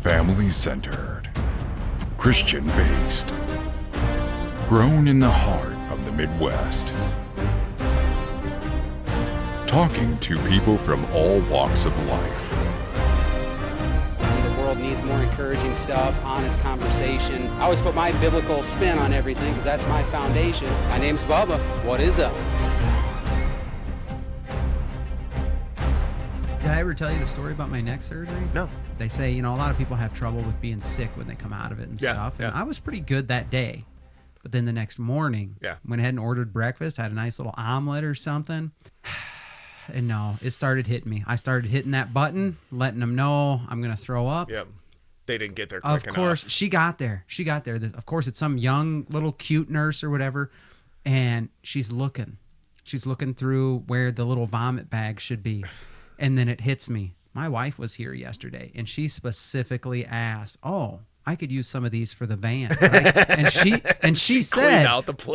Family-centered, Christian-based, grown in the heart of the Midwest. Talking to people from all walks of life. The world needs more encouraging stuff, honest conversation. I always put my biblical spin on everything because that's my foundation. My name's Bubba. What is up? Did I ever tell you the story about my neck surgery? No. They say, a lot of people have trouble with being sick when they come out of it and stuff. And I was pretty good that day. But then the next morning, went ahead and ordered breakfast, had a nice little omelet or something. And no, it started hitting me. I started hitting that button, letting them know I'm going to throw up. Yep. They didn't get there quick enough. Of course, she got there. Of course, it's some young little cute nurse or whatever. And she's looking. She's looking through where the little vomit bag should be. And then it hits me. My wife was here yesterday, and she specifically asked, I could use some of these for the van. Right? And she said,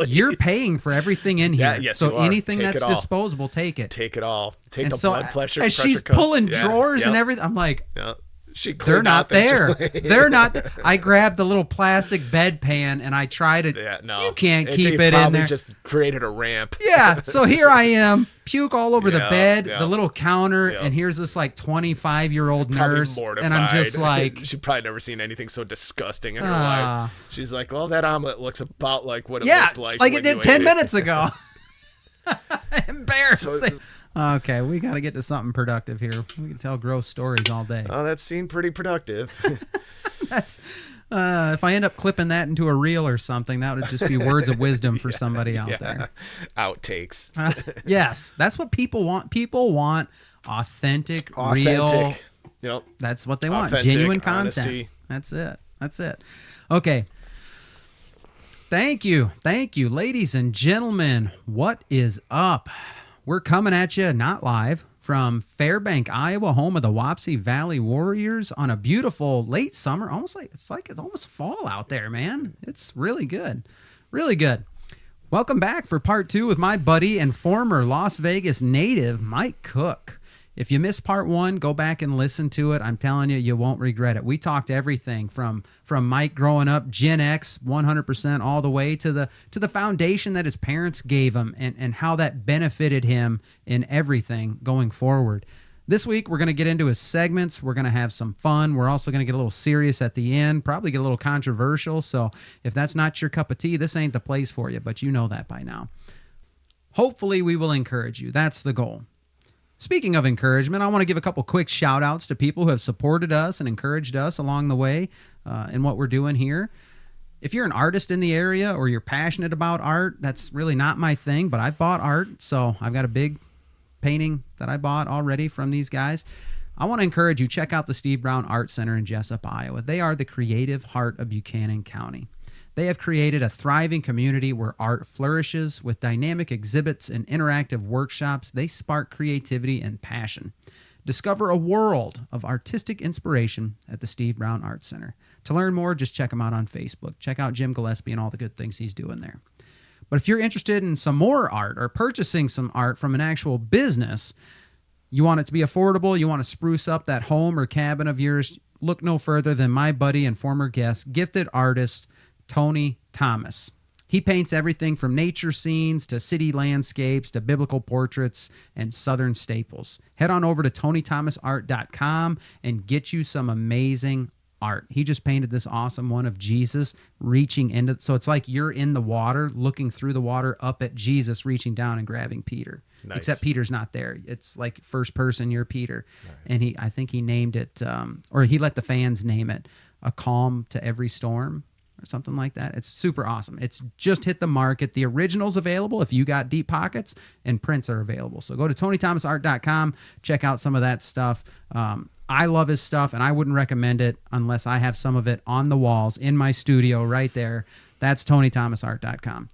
you're paying for everything in here. Yes, so anything that's disposable, take it. Take it all. Take and the so blood pressure. As she's pulling drawers and everything, I'm like, they're not there. They're not there. I grabbed the little plastic bedpan and I tried to, you can't keep it in there. Just created a ramp. Yeah. So here I am, puke all over the bed, the little counter, and here's this like 25-year-old nurse. And I'm just like. She's probably never seen anything so disgusting in her life. She's like, well, that omelet looks about like what it looked like it did 10 minutes ago. Embarrassing. Okay, we got to get to something productive here. We can tell gross stories all day. Oh, that seemed pretty productive. That's if I end up clipping that into a reel or something, that would just be words of wisdom for somebody out there. Outtakes. Yes, that's what people want. People want authentic. Real. Yep. That's what they want. Authentic, genuine content. honesty. That's it. Okay. Thank you, ladies and gentlemen. What is up? We're coming at you, not live, from Fairbank, Iowa, home of the Wapsie Valley Warriors on a beautiful late summer. It's almost fall out there, man. It's really good. Really good. Welcome back for part 2 with my buddy and former Las Vegas native, Mike Cook. If you missed part 1, go back and listen to it. I'm telling you, you won't regret it. We talked everything from Mike growing up, Gen X, 100%, all the way to the foundation that his parents gave him and how that benefited him in everything going forward. This week, we're going to get into his segments. We're going to have some fun. We're also going to get a little serious at the end, probably get a little controversial. So if that's not your cup of tea, this ain't the place for you, but you know that by now. Hopefully, we will encourage you. That's the goal. Speaking of encouragement, I want to give a couple quick shout outs to people who have supported us and encouraged us along the way in what we're doing here. If you're an artist in the area or you're passionate about art, that's really not my thing, but I've bought art. So I've got a big painting that I bought already from these guys. I want to encourage you, check out the Steve Brown Art Center in Jessup, Iowa. They are the creative heart of Buchanan County. They have created a thriving community where art flourishes with dynamic exhibits and interactive workshops. They spark creativity and passion. Discover a world of artistic inspiration at the Steve Brown Art Center. To learn more, just check him out on Facebook. Check out Jim Gillespie and all the good things he's doing there. But if you're interested in some more art or purchasing some art from an actual business, you want it to be affordable, you want to spruce up that home or cabin of yours, look no further than my buddy and former guest, gifted artist, Tony Thomas. He paints everything from nature scenes to city landscapes to biblical portraits and southern staples. Head on over to TonyThomasArt.com and get you some amazing art. He just painted this awesome one of Jesus reaching into, so it's like you're in the water, looking through the water up at Jesus, reaching down and grabbing Peter. Nice. Except Peter's not there. It's like first person, you're Peter. Nice. And I think he named it, or he let the fans name it, A Calm to Every Storm, or something like that. It's super awesome. It's just hit the market. The original's available if you got deep pockets, and prints are available. So go to TonyThomasArt.com, check out some of that stuff. I love his stuff, and I wouldn't recommend it unless I have some of it on the walls in my studio right there. That's TonyThomasArt.com.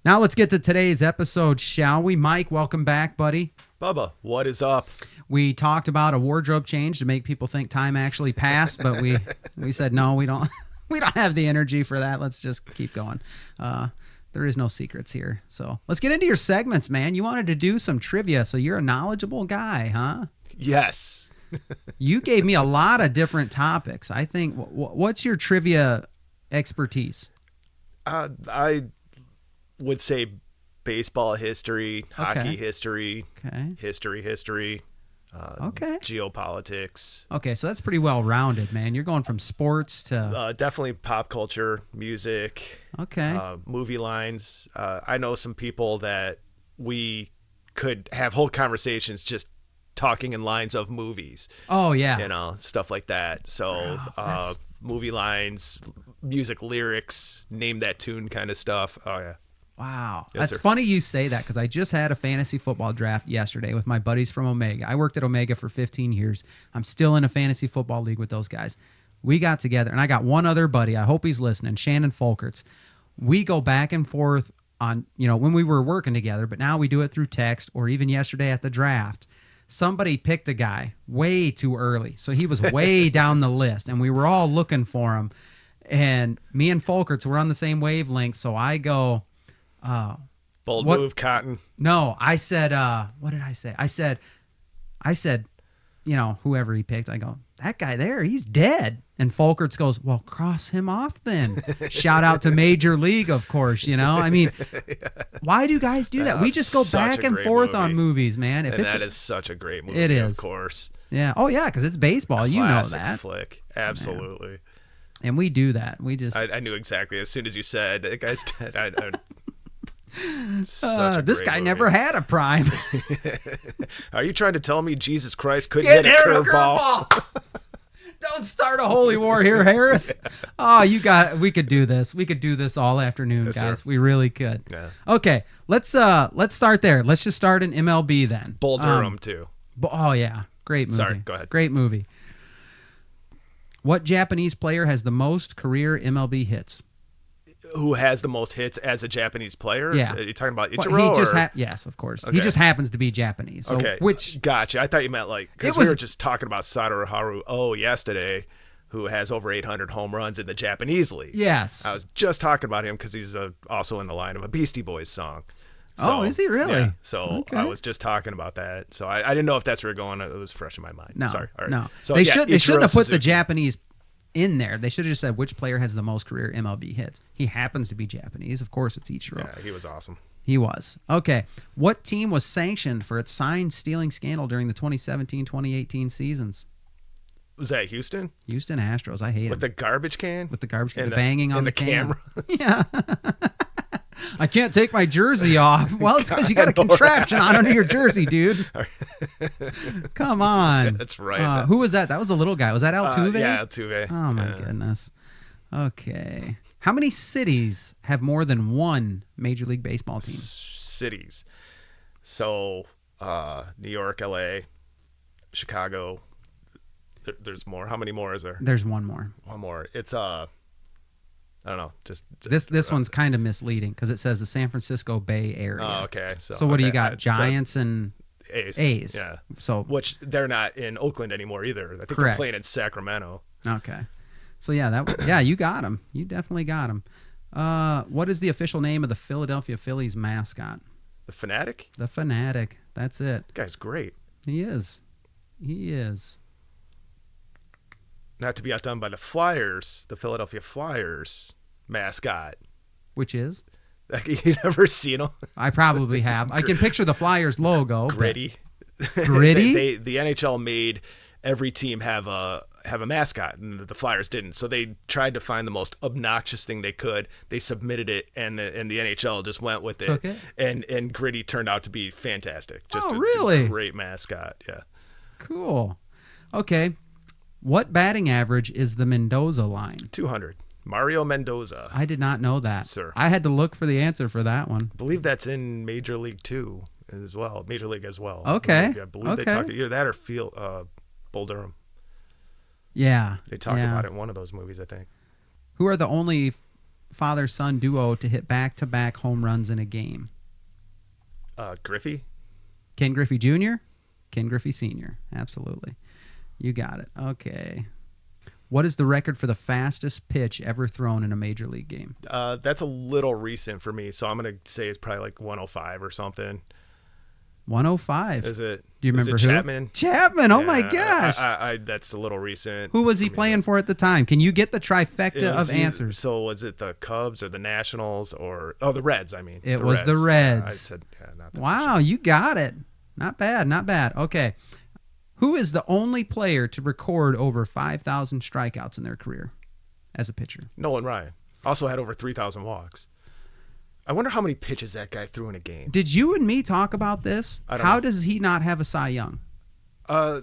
Now let's get to today's episode, shall we? Mike, welcome back, buddy. Bubba, what is up? We talked about a wardrobe change to make people think time actually passed, but we said no, we don't. We don't have the energy for that. Let's just keep going. There is no secrets here. So let's get into your segments, man. You wanted to do some trivia, so you're a knowledgeable guy, huh? Yes. You gave me a lot of different topics. I think. What's your trivia expertise? I would say baseball history, hockey history, Okay. history, Okay. geopolitics. Okay, so that's pretty well rounded, man. You're going from sports to Definitely pop culture, music, okay. movie lines. I know some people that we could have whole conversations just talking in lines of movies. Oh yeah. Stuff like that. So movie lines, music lyrics, name that tune kind of stuff. Oh yeah. Wow. Yes, That's sir. funny you say that because I just had a fantasy football draft yesterday with my buddies from Omega. I worked at Omega for 15 years. I'm still in a fantasy football league with those guys. We got together, and I got one other buddy. I hope he's listening, Shannon Folkerts. We go back and forth on, when we were working together, but now we do it through text or even yesterday at the draft. Somebody picked a guy way too early. So he was way down the list, and we were all looking for him. And me and Folkerts were on the same wavelength, so I go... Bold what- move, Cotton. No, I said, what did I say? I said, whoever he picked, I go, that guy there, he's dead. And Folkerts goes, well, cross him off then. Shout out to Major League, of course, I mean, why do guys do that? We just go Such back a and great forth movie. on movies, man. And that is such a great movie. It is. Of course. Yeah. Oh, yeah, because it's baseball. You know Classic that. flick. Absolutely. And we do that. We just... I knew exactly as soon as you said that guy's dead. Such a this great guy movie. never had a prime. Are you trying to tell me Jesus Christ couldn't Get hit a curveball? Don't start a holy war here, Harris. Oh, we could do this. We could do this all afternoon, Yes, guys. sir. We really could. Yeah. Okay, let's start there. Let's just start in MLB then. Bull Durham too. Oh yeah, great movie. Sorry, go ahead. Great movie. What Japanese player has the most career MLB hits? Who has the most hits as a Japanese player? Yeah. Are you talking about Well, Ichiro? he just or? yes, of course. He Okay. just happens to be Japanese. So Okay. which Gotcha. I thought you meant because It we was- were just talking about Satoru Haru yesterday, who has over 800 home runs in the Japanese league. yes. I was just talking about him because he's also in the line of a Beastie Boys song. Oh, is he really? Yeah. So Okay. I was just talking about that. So I didn't know if that's where you're going. It was fresh in my mind. No, Sorry. All right. no. So, They yeah, shouldn't Ichiro have put the Suzuki. Japanese in there. They should have just said which player has the most career MLB hits. He happens to be Japanese. Of course, it's Ichiro. Yeah, he was awesome. He was. Okay. What team was sanctioned for its sign stealing scandal during the 2017-2018 seasons? Was that Houston? Houston Astros. I hate With them. the garbage can? With the garbage can, And the banging on and the camera. Yeah. I can't take my jersey off. Well, it's because you got a contraption on under your jersey, dude. Come on. That's right. Who was that? That was the little guy. Was that Altuve? Yeah, Altuve. Oh my goodness. Okay. How many cities have more than one Major League Baseball team? Cities. So, New York, LA, Chicago. There's more. How many more is there? There's one more. One more. It's I don't know. Just This one's kind of misleading because it says the San Francisco Bay Area. Oh, okay. So what do you got? It's, Giants and A's. Yeah. So Which they're not in Oakland anymore either. I think Correct. they're playing in Sacramento. okay. So yeah, you got him. You definitely got him. What is the official name of the Philadelphia Phillies mascot? The Fanatic? The Fanatic. That's it. That guy's great. He is. He is. Not to be outdone by the Flyers, the Philadelphia Flyers mascot. Which is? You never seen him? I probably have. I can picture the Flyers logo. but- Gritty. Gritty? The NHL made every team have a mascot, and the Flyers didn't. So they tried to find the most obnoxious thing they could. They submitted it, and the NHL just went with Took it? And Gritty turned out to be fantastic. Just Oh, a really? great mascot. Yeah. Cool. Okay. What batting average is the Mendoza line? 200. Mario Mendoza. I did not know that. Sir. I had to look for the answer for that one. I believe that's in Major League 2 as well. Major League as well. Okay. I believe they Okay. talk either that or Bull Durham. Yeah. They talk yeah. about it in one of those movies, I think. Who are the only father-son duo to hit back-to-back home runs in a game? Griffey. Ken Griffey Jr., Ken Griffey Sr. Absolutely. You got it. Okay. What is the record for the fastest pitch ever thrown in a major league game? That's a little recent for me, so I'm going to say it's probably like 105 or something. 105. Is it? Do you remember is it who? Chapman? Chapman. Oh my Yeah, gosh. I that's a little recent. Who was he playing for at the time? Can you get the trifecta of Is he- answers? So was it the Cubs or the Nationals or the Reds? I mean, It was the Reds. I said not the Wow, you got it. Not bad, not bad. Okay. Who is the only player to record over 5,000 strikeouts in their career as a pitcher? Nolan Ryan also had over 3,000 walks. I wonder how many pitches that guy threw in a game. Did you and me talk about this? I don't How know. does he not have a Cy Young? I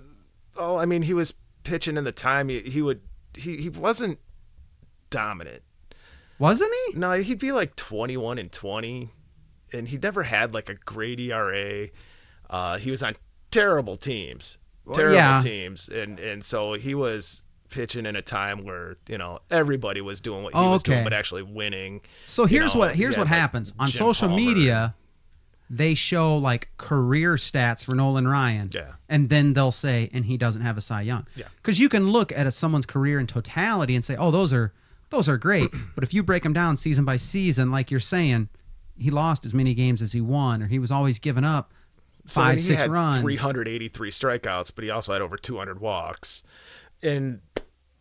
mean, he was pitching in the time he wasn't dominant. Wasn't he? No, he'd be like 21-20, and he never had like a great ERA. He was on terrible teams, yeah. and so he was pitching in a time where everybody was doing what he was doing, but actually winning. So here's he what had, like, happens on Jim social Palmer. media. They show like career stats for Nolan Ryan, Yeah. and then they'll say, and he doesn't have a Cy Young, Yeah. because you can look at someone's career in totality and say, oh, those are great, but if you break them down season by season, like you're saying, he lost as many games as he won, or he was always giving up So I mean, 5-6 he had runs. 383 strikeouts, but he also had over 200 walks, and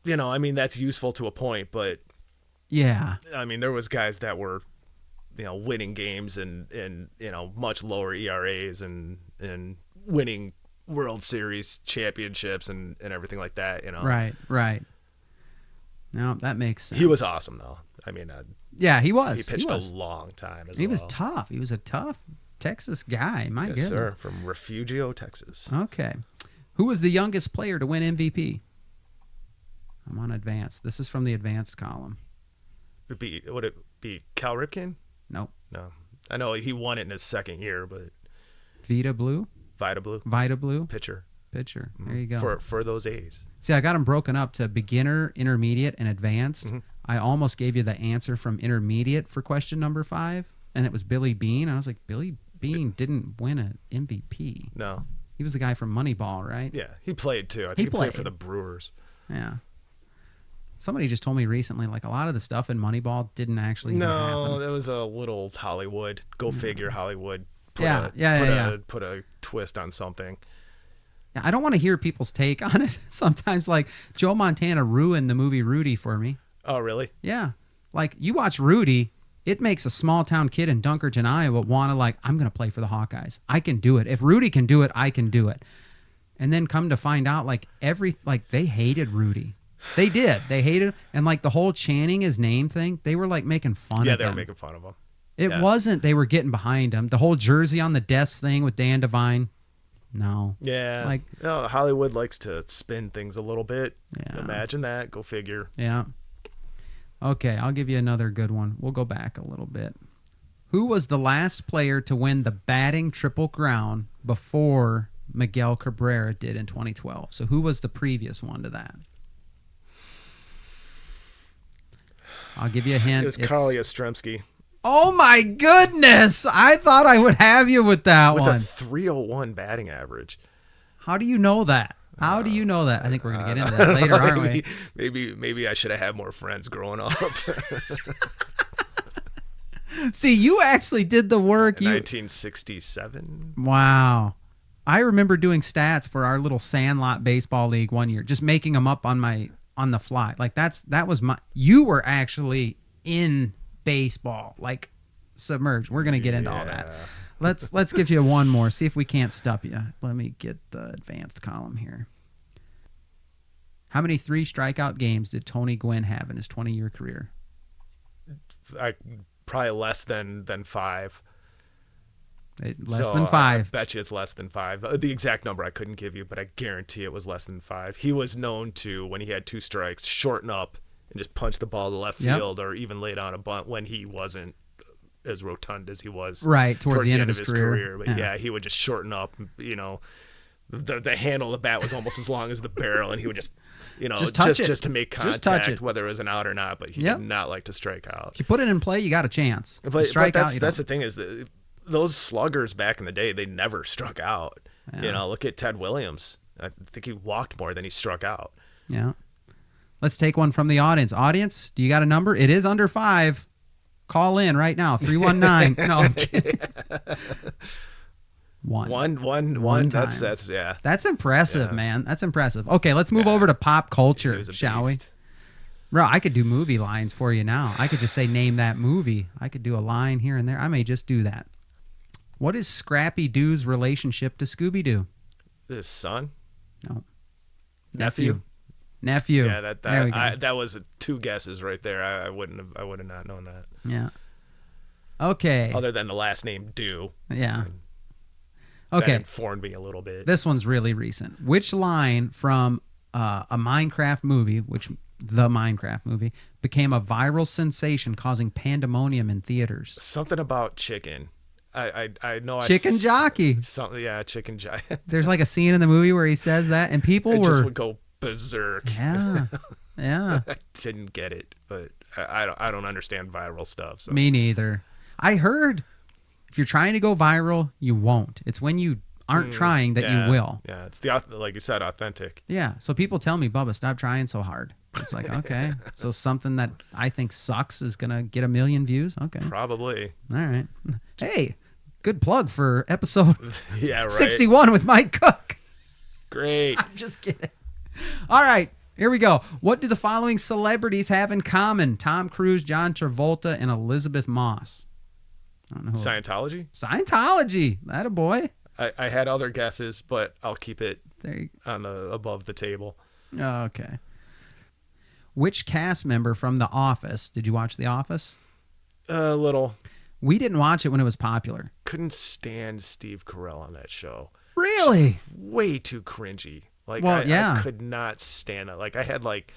I mean that's useful to a point, but Yeah, I mean there was guys that were winning games and much lower ERAs and winning World Series championships and everything like that. right. No, that makes sense. He was awesome though. I mean, Yeah, he was. he pitched was. a long time as He well. was tough. He was a tough Texas guy. My Yes, goodness. sir, from Refugio, Texas. Okay. Who was the youngest player to win MVP? I'm on advanced. This is from the advanced column. Would it be Cal Ripken? Nope. No, I know he won it in his second year, but Vita Blue? Vita Blue Vita Blue? pitcher Pitcher. There you go. for those A's. See, I got them broken up to beginner, intermediate, and advanced. Mm-hmm. I almost gave you the answer from intermediate for question number 5, and it was Billy Bean. I was like, Billy Bean didn't win an MVP. No, He was the guy from Moneyball, right? yeah, he played too. I think He he played for played. the Brewers. Yeah. Somebody just told me recently, like a lot of the stuff in Moneyball didn't actually No, happen. that was a little Hollywood. Go figure, Hollywood. Put a twist on something. I don't want to hear people's take on it. Sometimes, like, Joe Montana ruined the movie Rudy for me. Oh, really? Yeah. Like, you watch Rudy, it makes a small-town kid in Dunkerton, Iowa want to, like, I'm going to play for the Hawkeyes. I can do it. If Rudy can do it, I can do it. And then come to find out, like, they hated Rudy. They did. They hated him. And, like, the whole chanting his name thing, they were, like, making fun of him. Yeah, they were making fun of him. It wasn't they were getting behind him. The whole jersey on the desk thing with Dan Devine, no. Yeah. Like, Hollywood likes to spin things a little bit. Yeah. Imagine that. Go figure. yeah. Okay, I'll give you another good one. We'll go back a little bit. Who was the last player to win the batting Triple Crown before Miguel Cabrera did in 2012? So who was the previous one to that? I'll give you a hint. It was Carl Yastrzemski Oh my goodness! I thought I would have you with that with one. a 301 batting average. How do you know that? How do you know that? I think we're going to get into that later, aren't we? Maybe I should have had more friends growing up. See, you actually did the work. 1967. Wow. I remember doing stats for our little Sandlot baseball league one year, just making them up on the fly. Like that was you were actually in baseball, like submerged. We're going to get into all that. Let's give you one more. See if we can't stop you. Let me get the advanced column here. How many 3 strikeout games did Tony Gwynn have in his 20-year career? Probably less than 5. Less than 5. I bet you it's less than 5. The exact number I couldn't give you, but I guarantee it was less than 5. He was known to, when he had 2 strikes, shorten up and just punch the ball to left field or even lay down a bunt when he wasn't as rotund as he was Right, towards the end of his career. But yeah, he would just shorten up. The handle of the bat was almost as long as the barrel, and he would just touch it. just to make Just touch contact, it. whether it was an out or not. But he did not like to strike out. If you put it in play, you got a chance. But You strike out, you that's don't. the thing is that those sluggers back in the day, they never struck out. Look at Ted Williams. I think he walked more than he struck out. Yeah. Let's take one from the audience. Audience, do you got a number? It is under 5. Call in right now, 319. No, I'm kidding. One That's time. yeah. That's impressive, Yeah. man. That's impressive. Okay, let's move over to pop He culture, was a shall we? beast. Bro, I could do movie lines for you now. I could just say, name that movie. I could do a line here and there. I may just do that. What is Scrappy Doo's relationship to Scooby-Doo? His son, No. nephew. Nephew. Yeah, There we go. that was two guesses right there. I would have not known that. Yeah. Okay. Other than the last name Do. Yeah. That Okay. informed me a little bit. This one's really recent. Which line from a Minecraft movie, the Minecraft movie, became a viral sensation, causing pandemonium in theaters? Something about chicken. I know. Chicken jockey. Something. Yeah, chicken jockey. There's like a scene in the movie where he says that, and people It were. just would go berserk. Yeah. Yeah. I didn't get it, but I don't understand viral stuff. So. Me neither. I heard if you're trying to go viral, you won't. It's when you aren't trying that Yeah, you will. Yeah, it's like you said, authentic. Yeah. So people tell me, Bubba, stop trying so hard. It's like, okay. So something that I think sucks is going to get 1 million views. Okay. Probably. All right. Hey, good plug for episode Yeah, right. 61 with Mike Cook. Great. I'm just kidding. All right. Here we go. What do the following celebrities have in common? Tom Cruise, John Travolta, and Elizabeth Moss. I don't know. Scientology. Scientology. That a boy. I had other guesses, but I'll keep it There you on the above the table. Okay. Which cast member from The Office? Did you watch The Office? A little. We didn't watch it when it was popular. Couldn't stand Steve Carell on that show. Really? Way too cringy. Like Well, yeah. I could not stand it. Like I had like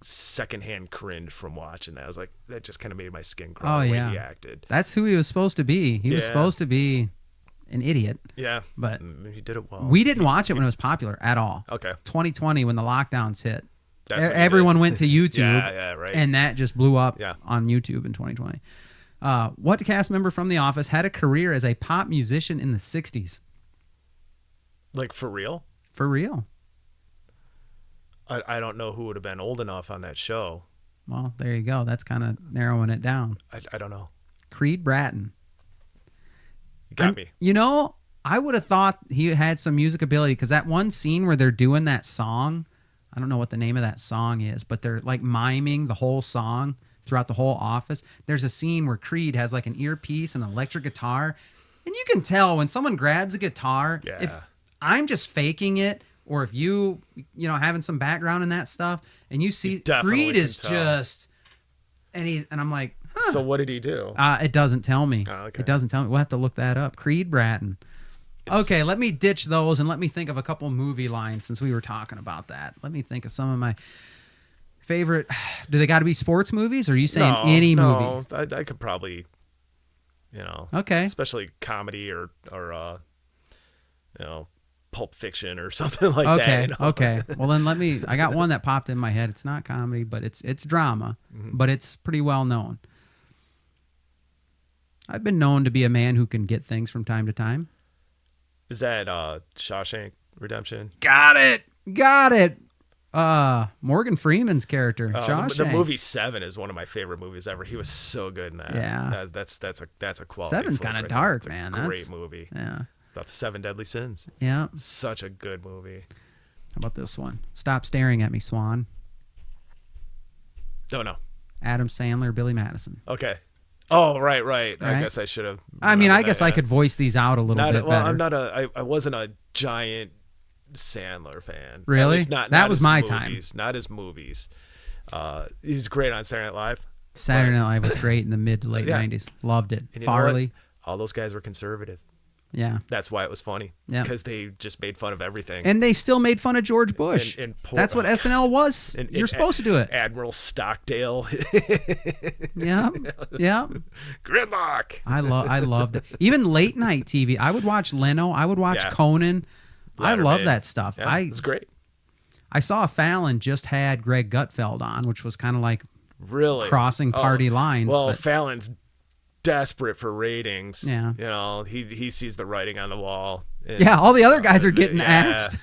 secondhand cringe from watching that. I was like, that just kind of made my skin crawl the way he acted. That's who he was supposed to be. He was Yeah. supposed to be an idiot. Yeah, But he did it well. we didn't watch it when it was popular at all. Okay. 2020 when the lockdowns hit. That's what he Everyone did. went to YouTube. Yeah, right. And that just blew up Yeah. on YouTube in 2020. What cast member from The Office had a career as a pop musician in the 60s? Like for real? For real. I don't know who would have been old enough on that show. Well, there you go. That's kind of narrowing it down. I don't know. Creed Bratton. You got me. You know, I would have thought he had some music ability because that one scene where they're doing that song, I don't know what the name of that song is, but they're like miming the whole song throughout the whole office. There's a scene where Creed has like an earpiece and an electric guitar. And you can tell when someone grabs a guitar, Yeah. if I'm just faking it, or if you having some background in that stuff, and you see definitely Creed can is tell. just, and I'm like, huh. So what did he do? It doesn't tell me. Oh, okay. It doesn't tell me. We'll have to look that up. Creed Bratton. Okay, let me ditch those and let me think of a couple movie lines since we were talking about that. Let me think of some of my favorite. Do they got to be sports movies, or are you saying any movie? I could probably, Okay. especially comedy or Pulp Fiction or something like Okay. that. Okay. Well, then I got one that popped in my head. It's not comedy, but it's drama, but it's pretty well known. I've been known to be a man who can get things from time to time. Is that Shawshank Redemption? Got it. Morgan Freeman's character, Shawshank. The movie Seven is one of my favorite movies ever. He was so good in that. Yeah. That's a quality. Seven's flick kinda right dark, there. man. It's a That's- great movie. Yeah. About the 7 deadly sins. Yeah. Such a good movie. How about this one? Stop staring at me, Swan. Oh no. Adam Sandler, Billy Madison. Okay. Oh right. I Right? guess I should have. I mean, I guess I could voice these out a little bit better. I wasn't a giant Sandler fan. At Really? least That not was his my movies, time. Not his movies. He's great on Saturday Night Live. Saturday Night Live was great in the mid to late Yeah. 90s. Loved it. And you know what? Farley. All those guys were conservative. Yeah. That's why it was funny. Yeah. Because they just made fun of everything. And they still made fun of George Bush. And poor- That's what SNL was. And- You're and supposed to do it. Admiral Stockdale. Yeah. Yeah. Gridlock. I loved it. Even late night TV. I would watch Leno. I would watch Yeah. Conan. I love Letterman. that stuff. Yeah, it's great. I saw Fallon just had Greg Gutfeld on, which was kind of like Really. crossing party lines. Well, but Fallon's desperate for ratings. Yeah. He sees the writing on the wall. And, yeah, all the other guys are getting yeah. axed.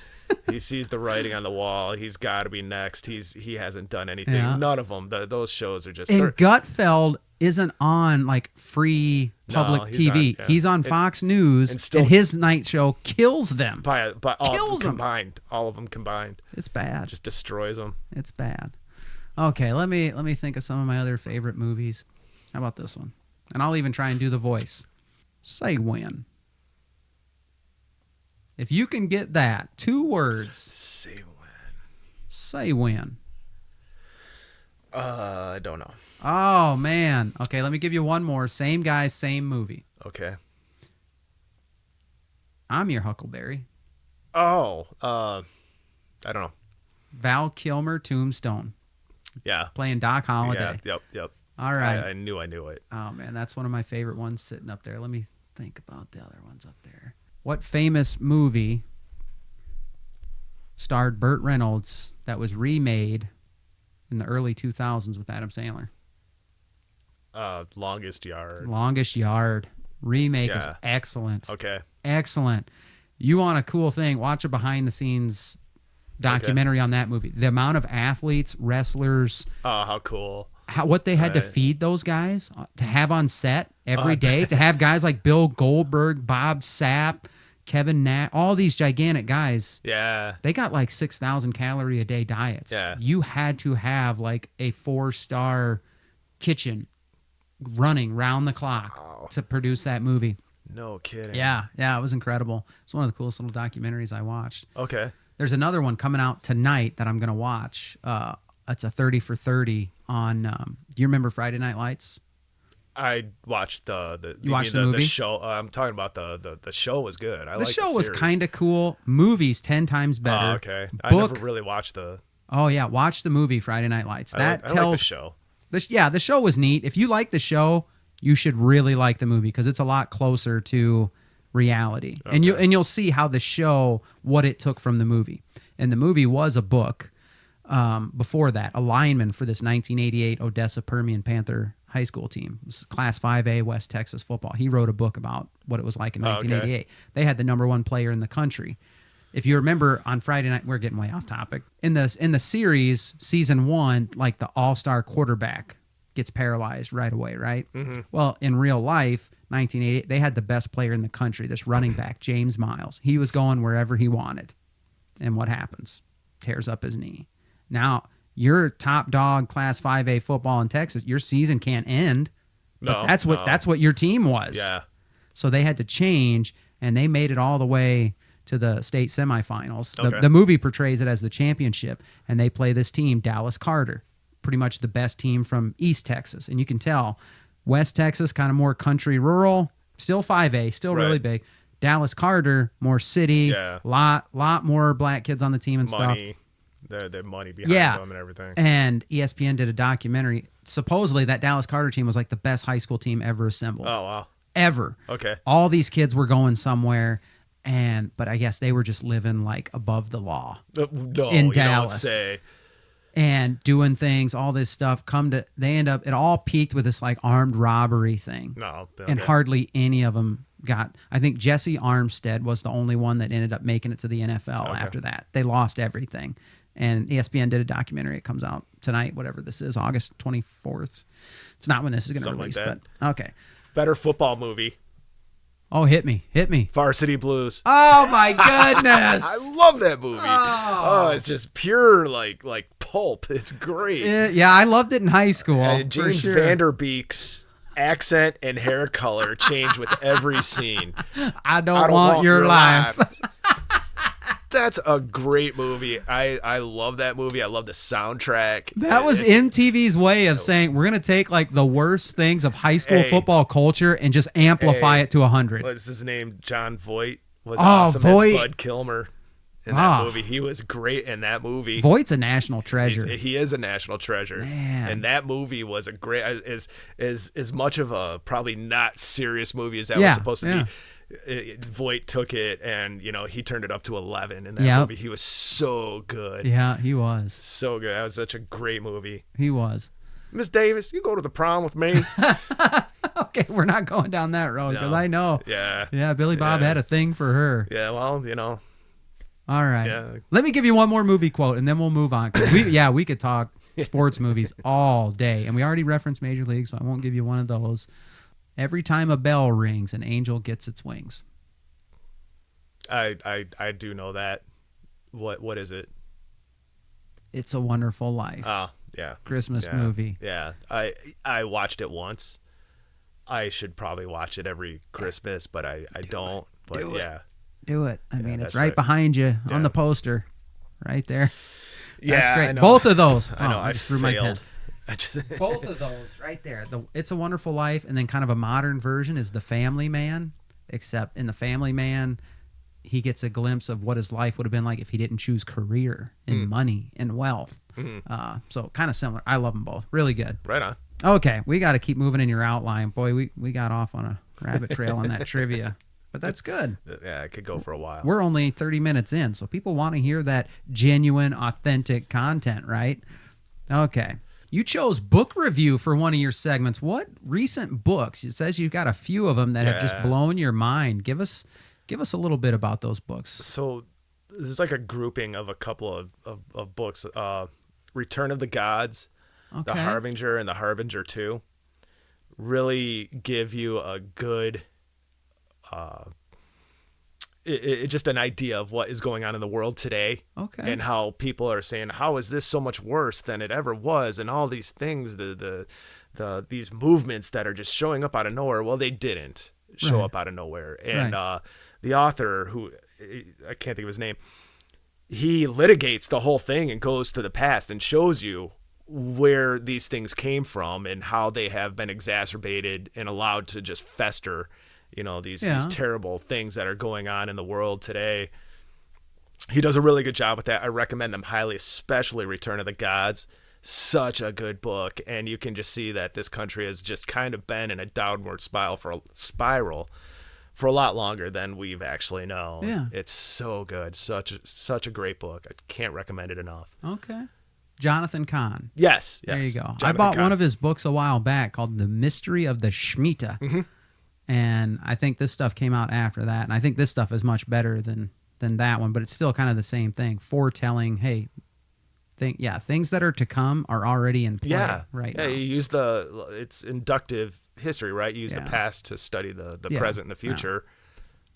He sees the writing on the wall. He's got to be next. He hasn't done anything. Yeah. None of them. Those shows are just. And Gutfeld isn't on like free public No, TV. yeah. He's on Fox News, and still- and his night show kills them. by all Kills 'em. combined, all of them combined, It's bad. just destroys them. It's bad. Okay, let me think of some of my other favorite movies. How about this one? And I'll even try and do the voice. Say when. If you can get that, 2 words. Say when? Say when. I don't know. Oh man. Okay, let me give you one more. Same guy, same movie. Okay. I'm Your Huckleberry. Oh, I don't know. Val Kilmer, Tombstone, Yeah. playing Doc Holliday. Yeah. Yep. All right. I knew it. Oh man, that's one of my favorite ones sitting up there. Let me think about the other ones up there. What famous movie starred Burt Reynolds that was remade in the early 2000s with Adam Sandler? Longest Yard. Longest Yard. Remake is Yeah. excellent. Okay. Excellent. You want a cool thing, watch a behind the scenes documentary on that movie. The amount of athletes, wrestlers, Oh, how cool. what they had to Right. feed those guys to have on set every day, to have guys like Bill Goldberg, Bob Sapp, Kevin Nash, all these gigantic guys. Yeah. They got like 6,000 calorie a day diets. Yeah. You had to have like a 4-star kitchen running round the clock to produce that movie. No kidding. Yeah, it was incredible. It's one of the coolest little documentaries I watched. Okay. There's another one coming out tonight that I'm going to watch. It's a 30 for 30 on, do you remember Friday Night Lights? I watched the You watched the movie? The show. I'm talking about the show was good. I The liked show was series. kind of cool. Movies 10 times better. Oh, okay. I Book. never really watched the. Oh yeah, watch the movie Friday Night Lights. That I like tells the show. the show was neat. If you like the show, you should really like the movie because it's a lot closer to reality. And you'll see how the show, what it took from the movie. And the movie was a book. Before that, a lineman for this 1988 Odessa Permian Panther high school team. This is Class 5A West Texas football. He wrote a book about what it was like in 1988. They had the #1 player in the country. If you remember on Friday night, we're getting way off topic. In the series, season 1, like the all-star quarterback gets paralyzed right away, right? Mm-hmm. Well, in real life, 1988, they had the best player in the country, this running back, James Miles. He was going wherever he wanted. And what happens? Tears up his knee. Now, you're top dog Class 5A football in Texas. Your season can't end. But that's what your team was. Yeah. So they had to change, and they made it all the way to the state semifinals. Okay. The movie portrays it as the championship, and they play this team, Dallas Carter, pretty much the best team from East Texas. And you can tell West Texas, kind of more country rural, still 5A, still really Right. big. Dallas Carter, more city, Yeah. lot more black kids on the team and stuff. Money. Their money behind them and everything. And ESPN did a documentary. Supposedly that Dallas Carter team was like the best high school team ever assembled. Oh, wow. Ever. Okay. All these kids were going somewhere, but I guess they were just living like above the law No, in you Dallas. don't say. And doing things, all this stuff. It all peaked with this like armed robbery thing. No. And okay. hardly any of them I think Jesse Armstead was the only one that ended up making it to the NFL after that. They lost everything. And ESPN did a documentary. It comes out tonight, whatever this is, August 24th. It's not when this is going to Something release, like but okay. Better football movie. Oh, hit me. Varsity Blues. Oh my goodness. I love that movie. Oh, it's just pure like pulp. It's great. Yeah, I loved it in high school. And for James sure. Vanderbeek's accent and hair color change with every scene. I don't want your life. That's a great movie. I love that movie. I love the soundtrack. That was MTV's way of saying we're going to take like the worst things of high school football culture and just amplify it to 100. What's his name? John Voight was Oh, awesome Voight. as Bud Kilmer in that movie. He was great in that movie. Voight's a national treasure. He is a national treasure. Man. And that movie was a great, as much of a probably not serious movie as that was supposed to be. Voight took it and he turned it up to 11 in that movie. He was so good. Yeah, he was. So good. That was such a great movie. He was. Miss Davis, you go to the prom with me. Okay, we're not going down that road because No. I know. Yeah. Yeah, Billy Bob Yeah. had a thing for her. Yeah, well, All right. Yeah. Let me give you one more movie quote and then we'll move on. 'Cause we could talk sports movies all day. And we already referenced Major League, so I won't give you one of those. Every time a bell rings, an angel gets its wings. I do know that. What is it? It's a Wonderful Life. Oh, yeah. Christmas Yeah. movie. Yeah. I watched it once. I should probably watch it every Christmas, but I don't. But Do it. yeah. Do it. I mean, it's that's right right. behind you Yeah. on the poster. Right there. Yeah, That's I great. know. Both of those. I know. Oh, I just threw my pen. failed. I just, Both of those right there. The It's a Wonderful Life, and then kind of a modern version is The Family Man, except in The Family Man, he gets a glimpse of what his life would have been like if he didn't choose career and money and wealth. So kind of similar. I love them both. Really good. right on. Okay, we got to keep moving in your outline. Boy, we got off on a rabbit trail on that trivia, but that's good. Yeah, I could go for a while. We're only 30 minutes in, so people want to hear that genuine, authentic content, right? Okay. You chose book review for one of your segments. What recent books? It says you've got a few of them that have just Yeah. blown your mind. Give us a little bit about those books. So this is like a grouping of a couple of books. Return of the Gods, The Okay. Harbinger, and The Harbinger 2 really give you a good just an idea of what is going on in the world today. Okay. And how people are saying, how is this so much worse than it ever was, and all these things, these movements that are just showing up out of nowhere. Well, they didn't show Right. up out of nowhere. And Right. the author, who I can't think of his name, he litigates the whole thing and goes to the past and shows you where these things came from and how they have been exacerbated and allowed to just fester, these terrible things that are going on in the world today. He does a really good job with that. I recommend them highly, especially Return of the Gods. Such a good book, and you can just see that this country has just kind of been in a downward spiral for a lot longer than we've actually known. Yeah. It's so good. Such a great book. I can't recommend it enough. Okay. Jonathan Kahn. Yes. There you go. I Jonathan bought Kahn. one of his books a while back called The Mystery of the Shemitah. Mm-hmm. And I think this stuff came out after that. And I think this stuff is much better than that one, but it's still kind of the same thing. Foretelling, hey, things that are to come are already in play right now. You use it's inductive history, right? You use the past to study the present and the future,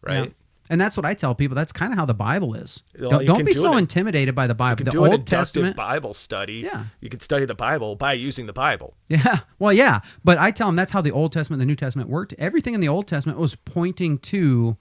right? Yeah. And that's what I tell people. That's kind of how the Bible is. Well, you Don't can be do so it. intimidated by the Bible. You can The do an Old inductive Testament. Bible study. Yeah. You can study the Bible by using the Bible. Yeah. Well, yeah. But I tell them that's how the Old Testament and the New Testament worked. Everything in the Old Testament was pointing to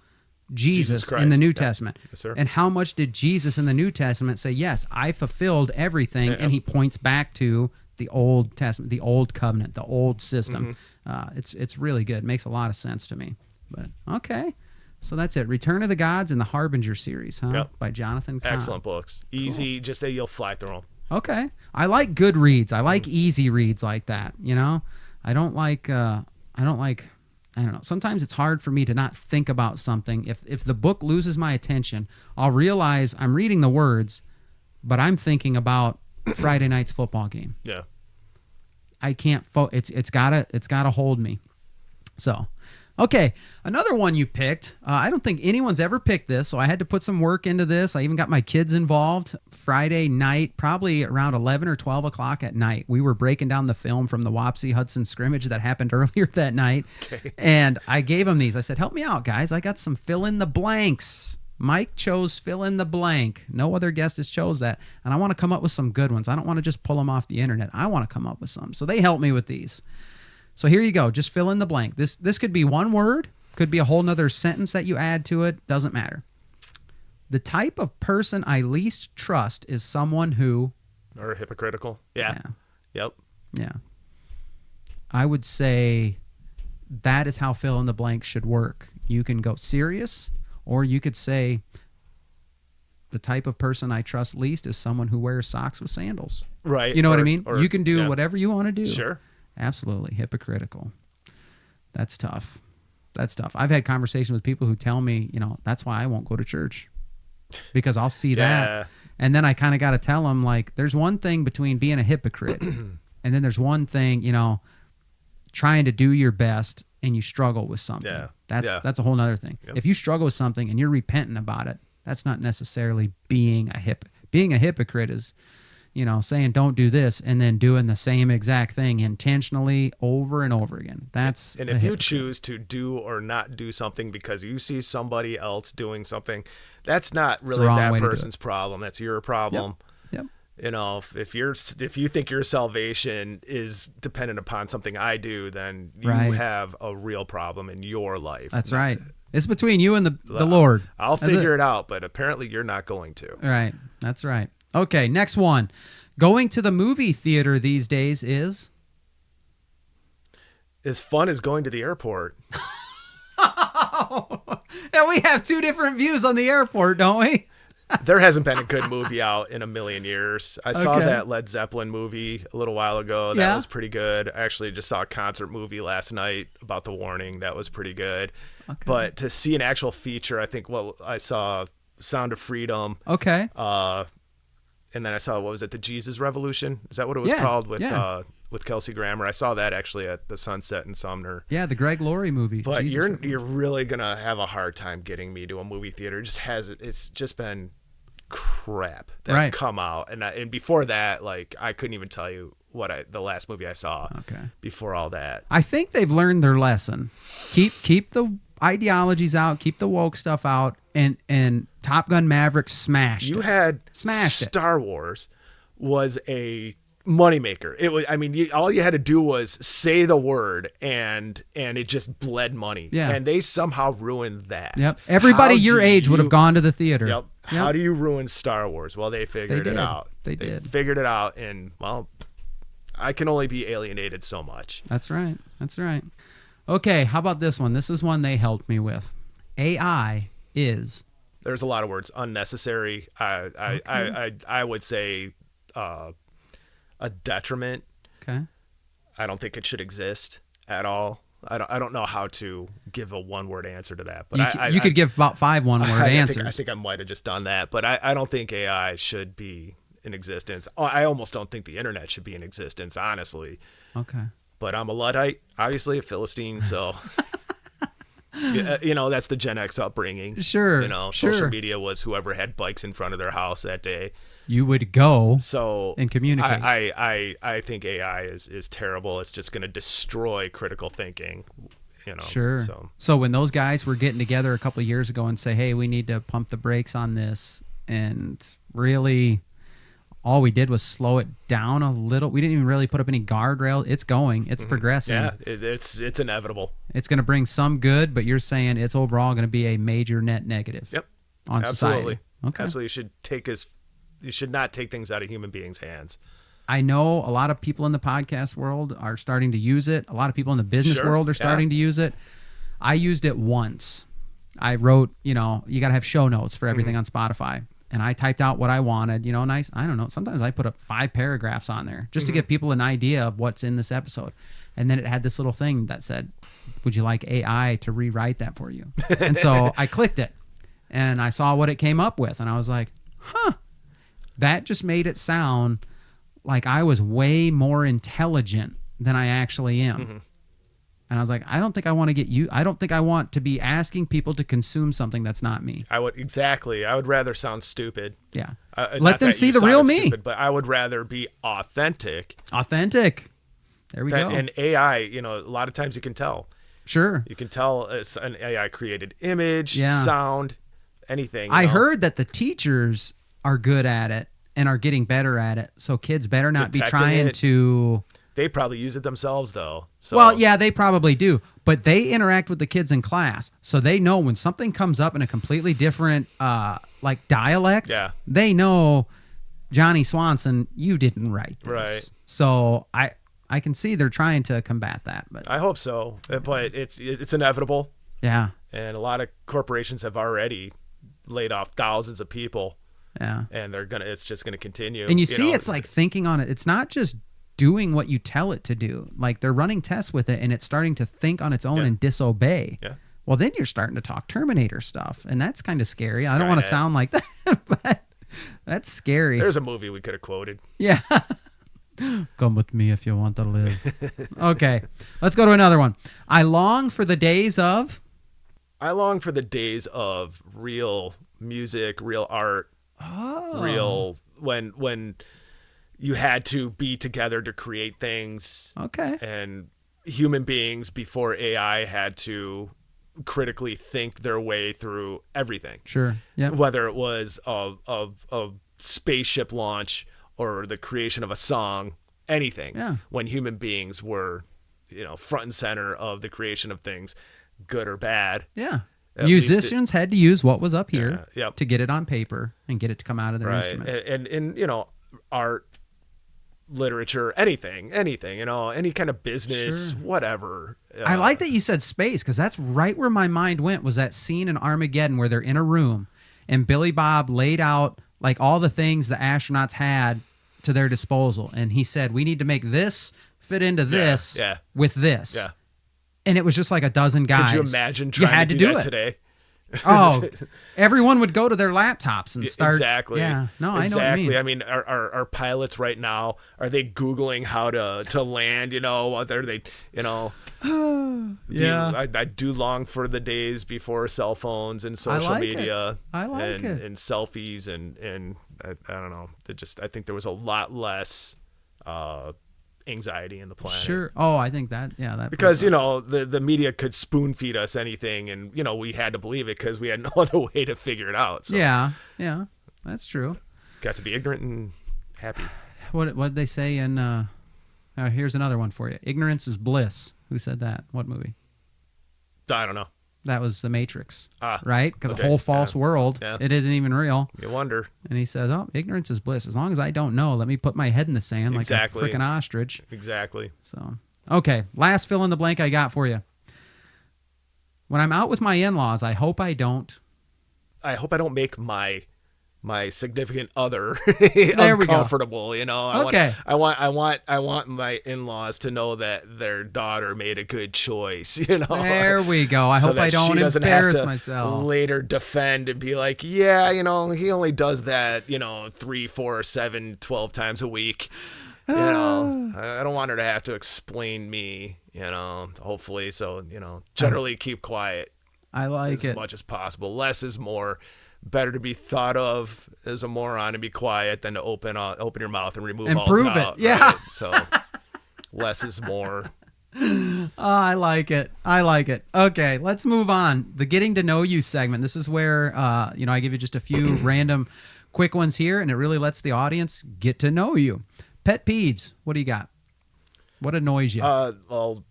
Jesus Christ. in the New Yeah. Testament. Yes, sir. And how much did Jesus in the New Testament say, yes, I fulfilled everything? Yeah. And he points back to the Old Testament, the Old Covenant, the old system. Mm-hmm. It's really good. It makes a lot of sense to me. But okay. So that's it. Return of the Gods and the Harbinger series, huh? Yep. By Jonathan Kahn. Excellent books. Easy. Just that you'll fly through them. Okay. I like good reads. I like easy reads like that, I don't know. Sometimes it's hard for me to not think about something. If the book loses my attention, I'll realize I'm reading the words, but I'm thinking about Friday night's football game. Yeah. I can't it's gotta hold me. So, okay, another one you picked. I don't think anyone's ever picked this, so I had to put some work into this. I even got my kids involved. Friday night, probably around 11 or 12 o'clock at night, we were breaking down the film from the Wapsie-Hudson scrimmage that happened earlier that night. Okay. And I gave them these. I said, help me out, guys. I got some fill in the blanks. Mike chose fill in the blank. No other guest has chose that. And I want to come up with some good ones. I don't want to just pull them off the internet. I want to come up with some. So they helped me with these. So here you go. Just fill in the blank. This could be one word, could be a whole nother sentence that you add to it. Doesn't matter. The type of person I least trust is someone who... Or hypocritical. Yeah. Yep. Yeah. I would say that is how fill in the blank should work. You can go serious, or you could say the type of person I trust least is someone who wears socks with sandals. Right. You know what I mean? Or, You can do yeah. whatever you want to do. Sure. Absolutely. Hypocritical. That's tough. I've had conversations with people who tell me, that's why I won't go to church, because I'll see Yeah. that. And then I kind of got to tell them, like, there's one thing between being a hypocrite and then there's one thing, trying to do your best and you struggle with something. Yeah. That's a whole nother thing. Yep. If you struggle with something and you're repentant about it, that's not necessarily being a hypocrite. Being a hypocrite is saying don't do this and then doing the same exact thing intentionally over and over again. That's and if you choose to do or not do something because you see somebody else doing something, that's not really that person's problem. That's your problem. Yep. If you think your salvation is dependent upon something I do, then you have a real problem in your life. That's right. It's between you and the Lord. I'll figure it out, but apparently you're not going to. Right. That's right. Okay, next one. Going to the movie theater these days is as fun as going to the airport. And we have two different views on the airport, don't we? There hasn't been a good movie out in a million years. I saw that Led Zeppelin movie a little while ago. That was pretty good. I actually just saw a concert movie last night about The Warning. That was pretty good. Okay. But to see an actual feature, I think I saw Sound of Freedom. Okay. And then I saw, what was it, The Jesus Revolution? Is that what it was called with Kelsey Grammer? I saw that actually at the Sunset in Sumner. Yeah, the Greg Laurie movie. But you're really gonna have a hard time getting me to a movie theater. It's just been crap that's come out, and before that, like I couldn't even tell you the last movie I saw. Okay. Before all that, I think they've learned their lesson. Keep the ideologies out, keep the woke stuff out, and Top Gun Maverick smashed Star Wars was a moneymaker. It was, all you had to do was say the word and it just bled money. Yeah. And they somehow ruined that. Yep. Everybody your age would have gone to the theater. Yep. How do you ruin Star Wars? Well, they figured it out. They figured it out, and well, I can only be alienated so much. That's right. Okay, how about this one? This is one they helped me with. AI is... There's a lot of words. Unnecessary. I would say a detriment. Okay. I don't think it should exist at all. I don't know how to give a one-word answer to that. But you could give about 5 one-word answers. I think I might have just done that. But I don't think AI should be in existence. I almost don't think the internet should be in existence, honestly. Okay. But I'm a Luddite, obviously a Philistine, so... that's the Gen X upbringing. Sure. Social media was whoever had bikes in front of their house that day. You would go and communicate. I think AI is terrible. It's just going to destroy critical thinking. Sure. So when those guys were getting together a couple of years ago and say, hey, we need to pump the brakes on this, and really all we did was slow it down a little. We didn't even really put up any guardrail. It's going. It's progressing. Yeah, it's inevitable. It's going to bring some good, but you're saying it's overall going to be a major net negative. Yep. On Absolutely. Society. Okay. Absolutely. You should not take things out of human beings' hands. I know a lot of people in the podcast world are starting to use it. A lot of people in the business world are starting to use it. I used it once. I wrote, you got to have show notes for everything on Spotify. And I typed out what I wanted, nice. I don't know. Sometimes I put up 5 paragraphs on there just to give people an idea of what's in this episode. And then it had this little thing that said, would you like AI to rewrite that for you? And so I clicked it and I saw what it came up with. And I was like, that just made it sound like I was way more intelligent than I actually am. And I was like, I don't think I want to get you. I don't think I want to be asking people to consume something that's not me. I would rather sound stupid. Yeah. Let them see the real me. Stupid, but I would rather be authentic. Authentic. There we go. And AI, a lot of times you can tell. Sure. You can tell it's an AI created image, sound, anything. I heard that the teachers are good at it and are getting better at it. So kids better not be trying to... They probably use it themselves, though. So. Well, yeah, they probably do. But they interact with the kids in class. So they know when something comes up in a completely different, dialect, they know, Johnny Swanson, you didn't write this. Right. So I can see they're trying to combat that. But I hope so. But it's inevitable. Yeah. And a lot of corporations have already laid off thousands of people. Yeah. And it's just gonna continue. And it's like thinking on it. It's not just doing what you tell it to do. Like they're running tests with it and it's starting to think on its own and disobey. Yeah. Well, then you're starting to talk Terminator stuff, and that's kind of scary. I don't want to sound like that, but that's scary. There's a movie we could have quoted. Yeah. Come with me if you want to live. Okay. Let's go to another one. I long for the days of real music, real art, real when you had to be together to create things. Okay. And human beings before AI had to critically think their way through everything. Sure. Yeah. Whether it was a spaceship launch or the creation of a song, anything. Yeah. When human beings were, front and center of the creation of things, good or bad. Yeah. At least Musicians had to use what was up here Yeah, yep. to get it on paper and get it to come out of their Right. instruments. And art, literature, anything, any kind of business, Sure. whatever. I like that you said space, because that's right where my mind went, was that scene in Armageddon where they're in a room and Billy Bob laid out like all the things the astronauts had to their disposal. And he said, we need to make this fit into this yeah. with this. Yeah. And it was just like a dozen guys. Could you imagine You trying had to to do do that it. today? Oh, everyone would go to their laptops and start. Exactly. Yeah. No, I know what exactly. you mean. I mean, our pilots right now, are they Googling how to land? Whether they, Yeah. I do long for the days before cell phones and social like media. it. I like it. And selfies and I don't know. I think there was a lot less anxiety in the planet. Sure. Oh, I think that. Yeah. That Because the media could spoon feed us anything, and we had to believe it because we had no other way to figure it out. So Yeah. Yeah. That's true. got to be ignorant and happy. What did they say in? Here's another one for you. Ignorance is bliss. Who said that? What movie? I don't know. That was The Matrix. Ah, Right? Because okay, a whole false yeah, world. yeah. It isn't even real. You wonder. And he says, "Oh, ignorance is bliss. As long as I don't know, let me put my head in the sand Exactly. like a freaking ostrich." Exactly. So, okay, last fill in the blank I got for you. When I'm out with my in-laws, I hope I don't. Make my significant other There we go. uncomfortable. Okay. I want my in-laws to know that their daughter made a good choice. There we go. I So hope that I don't she doesn't embarrass have to myself. later defend and be like, yeah, he only does that, 3, 4, 7, 12 times a week. I don't want her to have to explain me, hopefully. So, generally keep quiet I like as it. much as possible. Less is more. Better to be thought of as a moron and be quiet than to open your mouth and remove And all prove doubt. it. Yeah. Right? So less is more. Oh, I like it. I like it. Okay, let's move on. The getting to know you segment. This is where I give you just a few random quick ones here, and it really lets the audience get to know you. Pet peeves. What do you got? What annoys you? Well,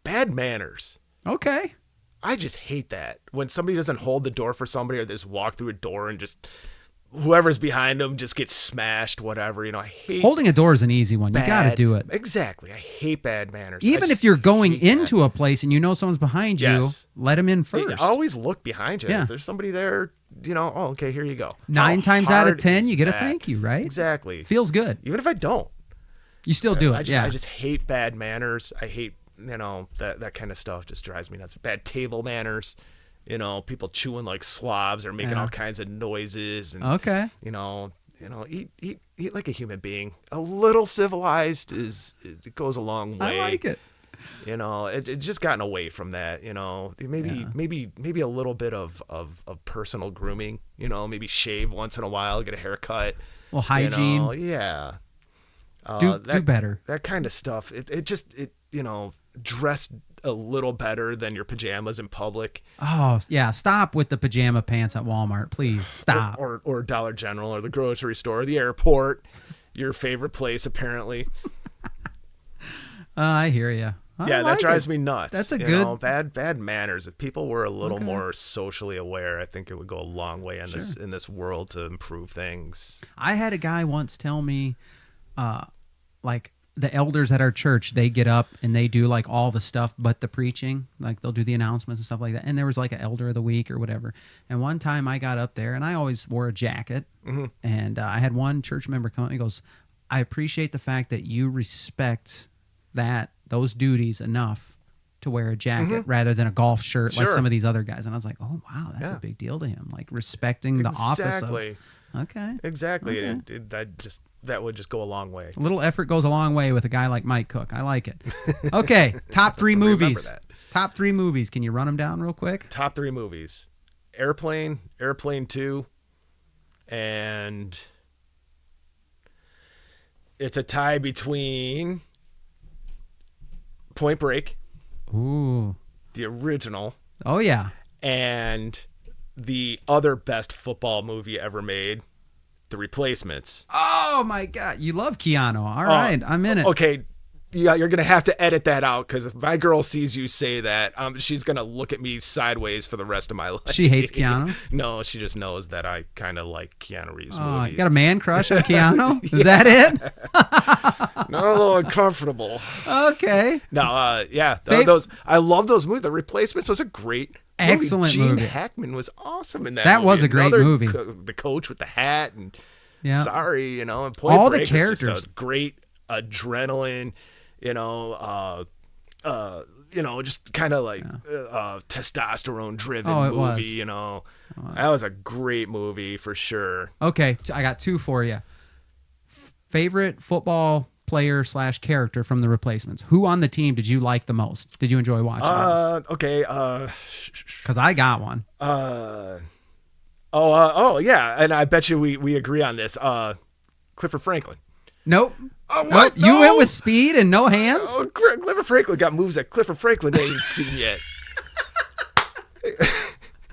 bad manners. Okay. I just hate that when somebody doesn't hold the door for somebody, or they just walk through a door and just whoever's behind them just gets smashed. Whatever, I hate Holding a door is an easy one. You got to bad- do it. Exactly. I hate bad manners. Even if you're going into a place and you know someone's behind you, Yes. let them in Hey, first. always look behind you. Yeah. Is there somebody there? Oh, okay, here you go. 9 How times out of hard 10, is you get a that? thank you, right? Exactly. Feels good. Even if I don't. You still do it. I yeah. just hate bad manners. I hate, that kind of stuff just drives me nuts. Bad table manners, people chewing like slobs or making Yeah. all kinds of noises and Okay. eat like a human being. A little civilized it goes a long way. I like it. It just gotten away from that, maybe a little bit of personal grooming, maybe shave once in a while, get a haircut. Well, hygiene. Yeah. Do better. That kind of stuff. It dress a little better than your pajamas in public. Oh, yeah. Stop with the pajama pants at Walmart. Please stop. Or Dollar General or the grocery store, the airport, your favorite place, apparently. I hear you. Yeah, that drives me nuts. That's a You good- know, bad manners. If people were a little more socially aware, I think it would go a long way in this world to improve things. I had a guy once tell me, like the elders at our church, they get up and they do like all the stuff but the preaching. Like they'll do the announcements and stuff like that. And there was like an elder of the week or whatever. And one time I got up there and I always wore a jacket. Mm-hmm. And I had one church member come up and he goes, I appreciate the fact that you respect those duties enough to wear a jacket rather than a golf shirt like Sure. some of these other guys. And I was like, oh, wow, that's a big deal to him. Like respecting the office of... Okay. Exactly. Okay. That would just go a long way. A little effort goes a long way with a guy like Mike Cook. I like it. Okay, top 3 Remember movies. that. Top 3 movies. Can you run them down real quick? Top 3 movies: Airplane, Airplane 2, and It's a tie between Point Break, Ooh. the original, Oh, yeah. and the other best football movie ever made, The Replacements. Oh, my God. You love Keanu. All right. I'm in it. Okay. Yeah, you're going to have to edit that out because if my girl sees you say that, she's going to look at me sideways for the rest of my life. She hates Keanu? No, she just knows that I kind of like Keanu Reeves Oh, movies. you got a man crush on Keanu? Is that it? No, a little uncomfortable. Okay. No, yeah. Fav- I love those movies. The Replacements was a great Excellent Gene movie. Hackman was awesome in that That movie. was a great movie. The coach with the hat and Yeah. Sorry, and Point All the Break was just characters. a great adrenaline, just kind of like testosterone driven Oh, it movie, was. That was a great movie for sure. Okay. I got two for you. Favorite football player / character from The Replacements. Who on the team did you like the most? Did you enjoy watching this? Okay. Because I got one. Yeah, and I bet you we agree on this. Clifford Franklin. Nope. Oh, Nope. what? You No? went with speed and no hands? Oh, Clifford Franklin got moves that Clifford Franklin ain't seen yet.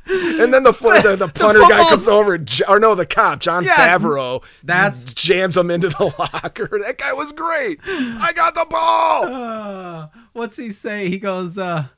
And then the punter guy comes over, the cop, John Favreau, that's- jams him into the locker. That guy was great. I got the ball. What's he say? He goes to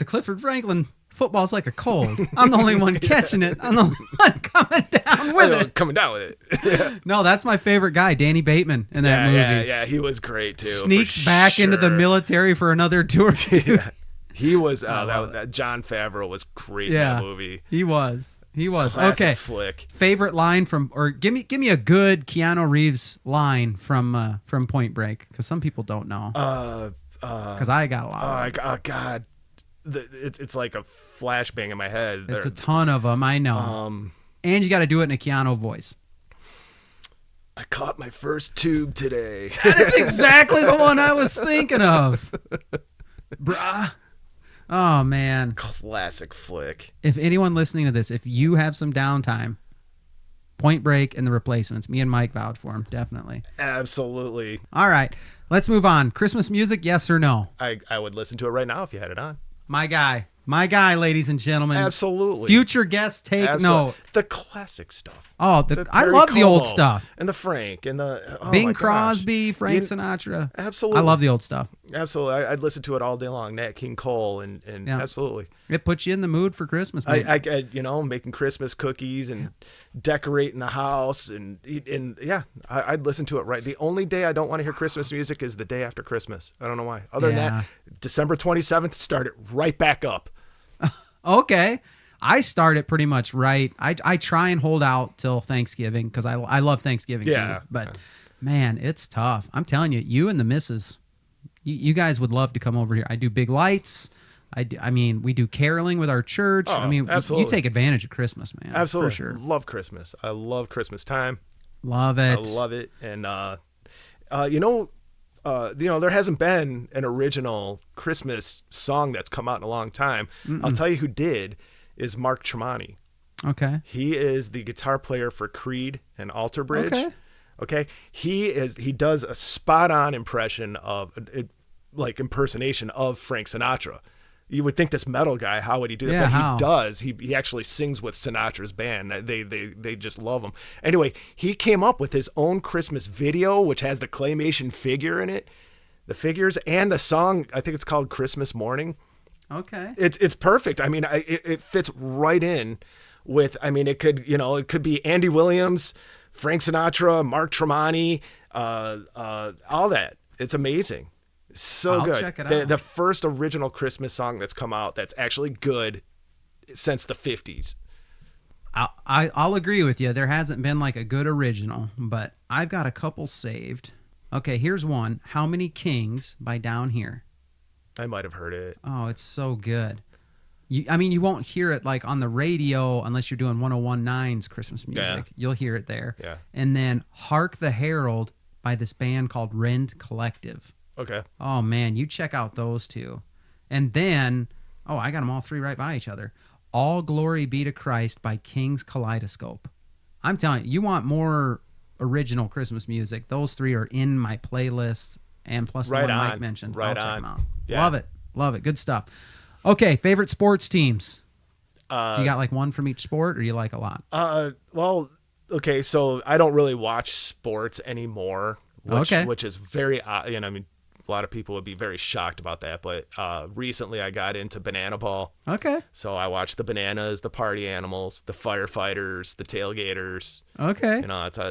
Clifford Franklin. Football's like a cold. I'm the only one catching it. I'm the only one coming down with it. Coming down with it. No, that's my favorite guy, Danny Bateman, in that movie. Yeah, he was great too. Sneaks back into the military for another tour. Yeah. He was that John Favreau was great in that movie. He was. Classic Okay. flick. Favorite line give me a good Keanu Reeves line from Point Break, because some people don't know. Because I got a lot. Oh God, it's like a flashbang in my head. It's a ton of them. I know. And you got to do it in a Keanu voice. I caught my first tube today. That is exactly the one I was thinking of. Bruh. Oh, man. Classic flick. If anyone listening to this, if you have some downtime, Point Break and The Replacements, me and Mike vouch for them, definitely. Absolutely. All right. Let's move on. Christmas music, yes or no? I would listen to it right now if you had it on. My guy, ladies and gentlemen. Absolutely. Future guests, take note. The classic stuff. Oh, I Perry love the old Como stuff. And the Frank and the Bing Crosby, Frank Sinatra. Absolutely. I love the old stuff. Absolutely. I'd listen to it all day long. Nat King Cole and absolutely. It puts you in the mood for Christmas. I making Christmas cookies and decorating the house and I'd listen to it right. The only day I don't want to hear Christmas music is the day after Christmas. I don't know why. Other than that, December 27th, start it right back up. Okay. I start it pretty much right. I try and hold out till Thanksgiving because I love Thanksgiving too. But man, it's tough. I'm telling you, you and the missus, you guys would love to come over here. I do big lights. We do caroling with our church. Absolutely. You take advantage of Christmas, man. Absolutely. For sure. Love Christmas. I love Christmas time. Love it. I love it. And, there hasn't been an original Christmas song that's come out in a long time. I'll tell you who did is Mark Tremonti. Okay. He is the guitar player for Creed and Alter Bridge. Okay. He does a spot on impression of impersonation of Frank Sinatra. You would think this metal guy, how would he do that? Yeah, but how? He does. He actually sings with Sinatra's band. They just love him. Anyway, he came up with his own Christmas video, which has the claymation figure in it, the figures, and the song. I think it's called Christmas Morning. Okay. It's perfect. It fits right in with. It could be Andy Williams, Frank Sinatra, Mark Tremonti, all that. It's amazing. So I'll good. check it out. The first original Christmas song that's come out that's actually good since the 50s. I'll agree with you. There hasn't been like a good original, but I've got a couple saved. Okay, here's one. How Many Kings by Down Here. I might have heard it. Oh, it's so good. You won't hear it like on the radio unless you're doing 101.9's Christmas music. Yeah. You'll hear it there. Yeah. And then Hark the Herald by this band called Rend Collective. Okay. Oh, man, you check out those two. And then, I got them all three right by each other. All Glory Be to Christ by King's Kaleidoscope. I'm telling you, you want more original Christmas music. Those 3 are in my playlist, and plus the Right one on. Mike mentioned. Right I'll check on. them out. Yeah. Love it. Love it. Good stuff. Okay, favorite sports teams. Do you got like one from each sport, or you like a lot? Well, okay, so I don't really watch sports anymore, which is very odd. I mean, a lot of people would be very shocked about that, but recently I got into banana ball. Okay. So I watched the Bananas, the Party Animals, the Firefighters, the Tailgaters. Okay.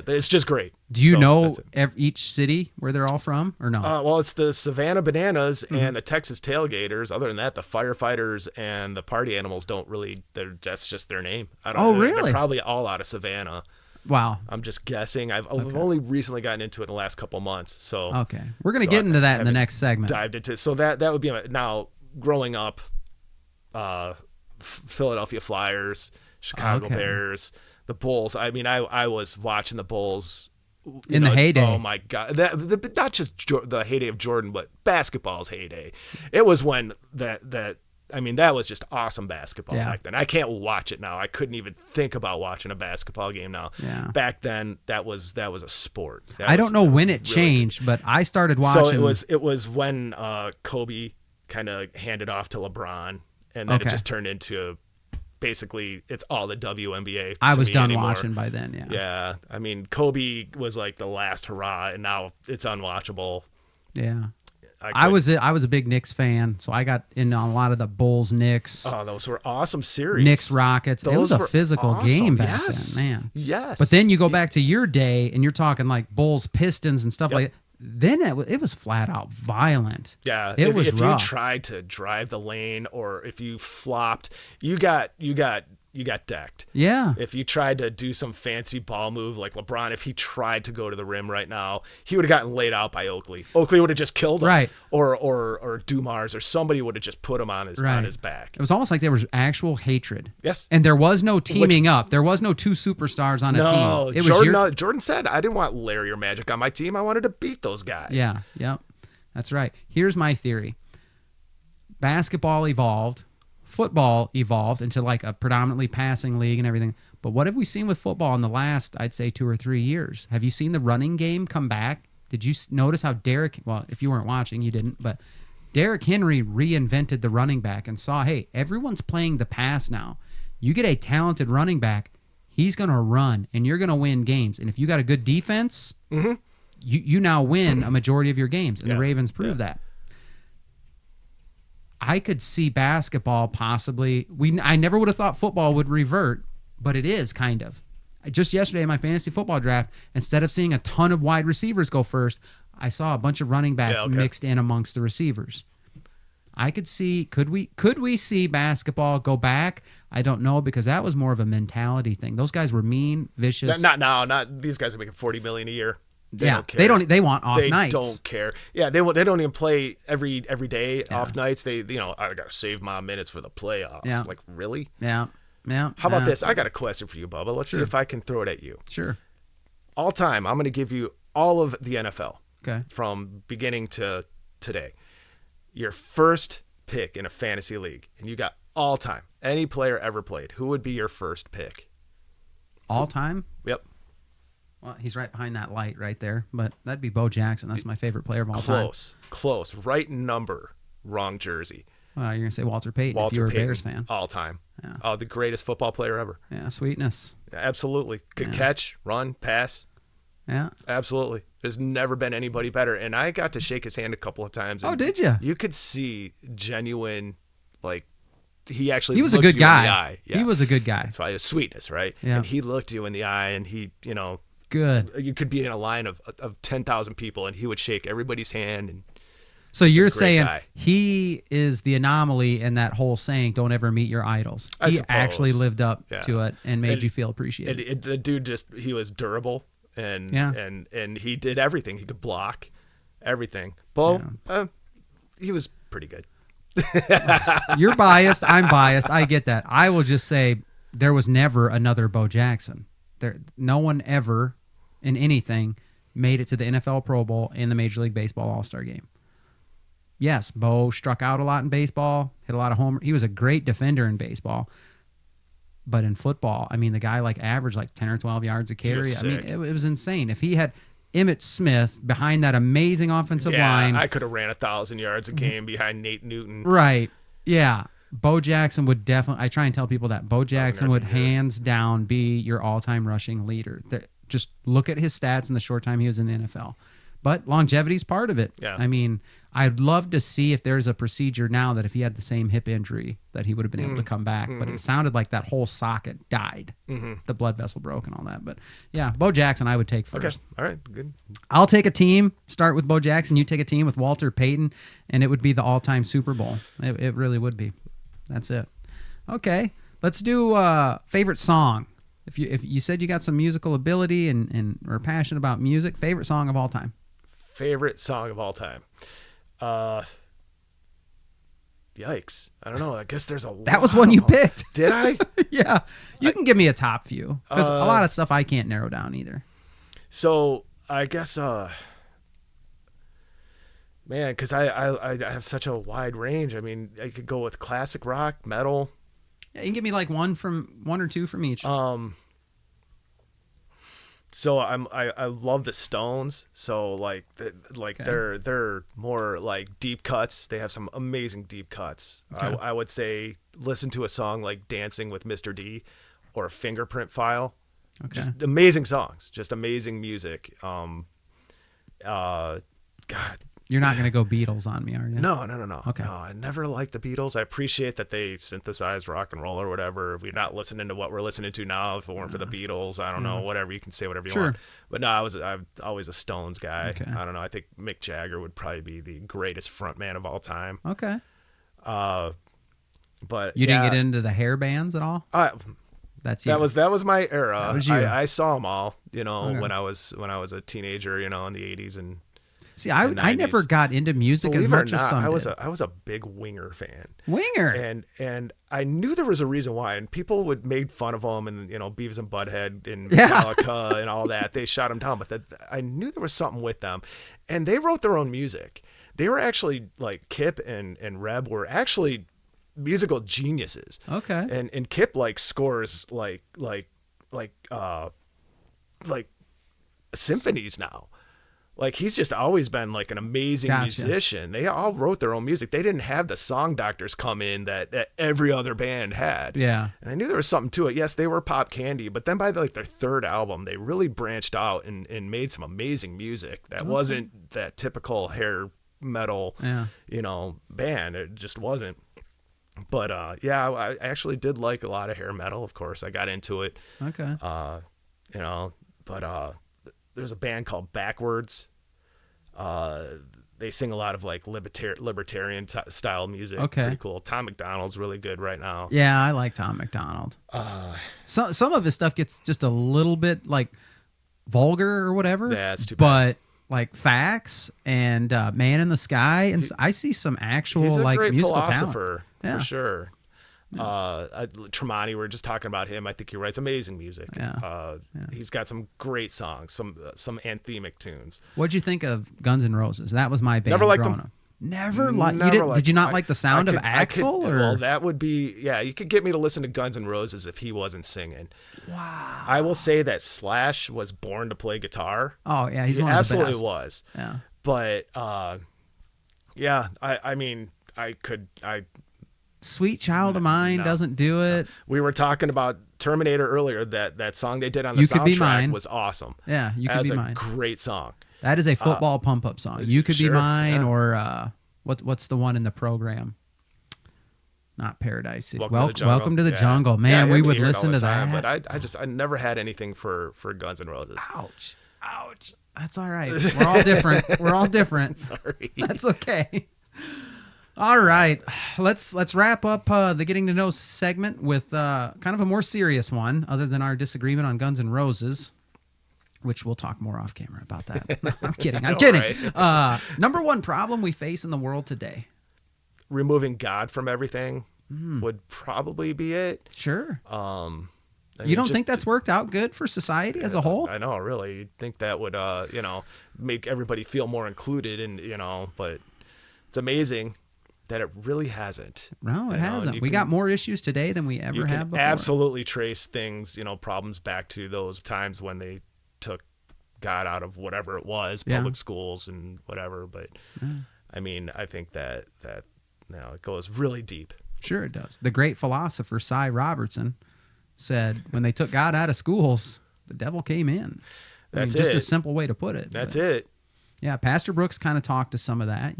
It's just great. Do you So know that's it. each city where they're all from, or no? Well, it's the Savannah Bananas Mm-hmm. and the Texas Tailgaters. Other than that, the Firefighters and the Party Animals don't really. That's just their name. I don't. Oh, They're really? probably all out of Savannah. Wow. I'm just guessing. I've only recently gotten into it in the last couple months. So Okay. We're going to so get into that in the haven't next segment. dived into. So that would be now growing up. Philadelphia Flyers, Chicago Okay. Bears, the Bulls. I mean, I was watching the Bulls In the heyday. Oh my God! Not just the heyday of Jordan, but basketball's heyday. It was when that. I mean, that was just awesome basketball back then. I can't watch it now. I couldn't even think about watching a basketball game now. Yeah. Back then, that was a sport. I don't know when it really changed, but I started watching. So it was when Kobe kind of handed off to LeBron, and then it just turned into basically it's all the WNBA. I was done anymore. watching by then. Yeah. Yeah, I mean Kobe was like the last hurrah, and now it's unwatchable. Yeah. I was a big Knicks fan, so I got in on a lot of the Bulls, Knicks, Oh, those were awesome series. Knicks, Rockets. It was Those a were physical awesome. game back Yes. then, man. Yes. But then you go back to your day, and you're talking like Bulls, Pistons, and stuff like that. Then it was flat out violent. Yeah, it was if rough. you tried to drive the lane, or if you flopped, you got decked. Yeah. If you tried to do some fancy ball move like LeBron, if he tried to go to the rim right now, he would have gotten laid out by Oakley. Oakley would have just killed him. Right. Or Dumars, or somebody would have just put him on his back. It was almost like there was actual hatred. Yes. And there was no teaming up. There was no 2 superstars on a No, team. It was Jordan said, I didn't want Larry or Magic on my team. I wanted to beat those guys. Yeah, yep. That's right. Here's my theory. Basketball evolved, football evolved into like a predominantly passing league and everything. But what have we seen with football in the last, I'd say, 2 or 3 years? Have you seen the running game come back? Did you notice how if you weren't watching, you didn't, but Derrick Henry reinvented the running back and saw, hey, everyone's playing the pass now. You get a talented running back, he's going to run, and you're going to win games. And if you got a good defense, you now win a majority of your games, and the Ravens prove that. I could see basketball possibly. I never would have thought football would revert, but it is kind of. Just yesterday in my fantasy football draft, instead of seeing a ton of wide receivers go first, I saw a bunch of running backs mixed in amongst the receivers. I could see. Could we see basketball go back? I don't know, because that was more of a mentality thing. Those guys were mean, vicious. Not now. Not these guys are making $40 million a year. They don't care. They want off nights. They don't care. Yeah, they don't even play every day off nights. I gotta save my minutes for the playoffs. Yeah. Like, really? Yeah. How about this? I got a question for you, Bubba. Let's see if I can throw it at you. Sure. All time, I'm gonna give you all of the NFL. Okay. From beginning to today. Your first pick in a fantasy league, and you got all time. Any player ever played. Who would be your first pick? All time? Yep. Well, he's right behind that light right there, but that'd be Bo Jackson. That's my favorite player of all time. Close. Right number, wrong jersey. You're going to say Walter Payton if you were a Bears fan. All time. Yeah. The greatest football player ever. Yeah, sweetness. Absolutely. Could catch, run, pass. Yeah. Absolutely. There's never been anybody better. And I got to shake his hand a couple of times. Oh, did you? You could see genuine, like, he actually He was a looked good you in guy. the eye. Yeah. He was a good guy. That's why his sweetness, right? Yeah. And he looked you in the eye, and he, Good. you could be in a line of 10,000 people, and he would shake everybody's hand. And So you're great saying guy. he is the anomaly in that whole saying, don't ever meet your idols. I He suppose. actually lived up Yeah. to it and made And- you feel appreciated. the dude he was durable, and he did everything. He could block everything. Bo, he was pretty good. You're biased. I'm biased. I get that. I will just say there was never another Bo Jackson. No one ever in anything made it to the NFL Pro Bowl and the Major League Baseball All-Star Game. Yes, Bo struck out a lot in baseball, hit a lot of homers. He was a great defender in baseball. But in football, I mean, the guy like averaged like 10 or 12 yards a carry. I mean, it was insane. If he had Emmitt Smith behind that amazing offensive line. I could have ran 1,000 yards a game behind Nate Newton. Right. Yeah. Bo Jackson would definitely, I try and tell people that Bo Jackson would hands down be your all-time rushing leader. Just look at his stats in the short time he was in the NFL. But longevity's part of it. Yeah. I mean, I'd love to see if there's a procedure now that if he had the same hip injury that he would have been able to come back. But it sounded like that whole socket died. The blood vessel broke and all that. But yeah, Bo Jackson I would take first. Okay. All right. Good. I'll take a team. Start with Bo Jackson. You take a team with Walter Payton, and it would be the all-time Super Bowl. It really would be. That's it. Okay. Let's do favorite song. If you said you got some musical ability and are passionate about music, favorite song of all time. Favorite song of all time. Yikes. I don't know. I guess there's a lot. That was one you picked. Did I? Yeah. You can give me a top few because a lot of stuff I can't narrow down either. So I guess, man, because I have such a wide range. I mean, I could go with classic rock, metal. Yeah, you can give me like one or two from each. So I love the Stones. So like they're more like deep cuts. They have some amazing deep cuts. Okay. I would say listen to a song like Dancing with Mr. D or Fingerprint File. Okay. Just amazing songs. Just amazing music. God. You're not going to go Beatles on me, are you? No. Okay. No, I never liked the Beatles. I appreciate that they synthesized rock and roll or whatever. We're not listening to what we're listening to now. If it weren't for the Beatles, I don't know. Whatever, you can say whatever you want. But no, I'm always a Stones guy. Okay. I don't know. I think Mick Jagger would probably be the greatest frontman of all time. Okay. But you didn't get into the hair bands at all? That's you. That was my era. That was you. I saw them all. Okay. when I was a teenager. In the 80s and. See, I never got into music as much as some I was did. I was a big Winger fan. Winger. And I knew there was a reason why, and people would make fun of them, and Beavis and Butthead and Metallica and all that. They shot them down, but I knew there was something with them, and they wrote their own music. They were actually like Kip and Reb were actually musical geniuses. Okay. And Kip scores like symphonies now. Like he's just always been like an amazing musician. They all wrote their own music. They didn't have the song doctors come in that every other band had. Yeah. And I knew there was something to it. Yes, they were pop candy, but then by their third album, they really branched out and made some amazing music that wasn't that typical hair metal, band. It just wasn't. But I actually did like a lot of hair metal. Of course, I got into it. Okay. But there's a band called Backwards. They sing a lot of like libertarian style music. Okay. Pretty cool. Tom McDonald's really good right now. Yeah, I like Tom McDonald. Some of his stuff gets just a little bit like vulgar or whatever. Yeah, it's too bad. But like Facts and Man in the Sky, and I see some actual He's a like great musical philosopher talent. for sure. Tremonti, we were just talking about him. I think he writes amazing music. He's got some great songs, some anthemic tunes. What'd you think of Guns N' Roses? That was my band. Never liked growing them. up. Never liked. Did you not like the sound of Axl? Well, that would be you could get me to listen to Guns N' Roses if he wasn't singing. Wow. I will say that Slash was born to play guitar. Oh yeah, he's he one of the absolutely best. was. Yeah. But I mean I Sweet Child of Mine doesn't do it. We were talking about Terminator earlier. That song they did on the soundtrack was awesome. Yeah, You Could Be Mine. That's a great song. That is a football pump up song. You Could Be Mine, or what's the one in the program? Not Paradise City. Welcome to the Jungle. Man, we would listen to that. But I never had anything for Guns N' Roses. Ouch. That's all right. We're all different. We're all different. Sorry. That's okay. All right, let's wrap up the getting to know segment with kind of a more serious one, other than our disagreement on Guns N' Roses, which we'll talk more off camera about that. No, I'm kidding. I'm kidding. Right. Number one problem we face in the world today: removing God from everything would probably be it. Sure. You don't think that's worked out good for society as a whole? I know, really. You'd think that would make everybody feel more included, and but it's amazing. that it really hasn't. No, it You know, hasn't. you We can- got more issues today than we You ever can have before. absolutely trace things, problems back to those times when they took God out of whatever it was, public schools and whatever. But I mean, I think that it goes really deep. Sure it does. The great philosopher Cy Robertson said, when they took God out of schools, the devil came in. That's just it. a simple way to put it. That's but, it. Yeah, Pastor Brooks kind of talked to some of that.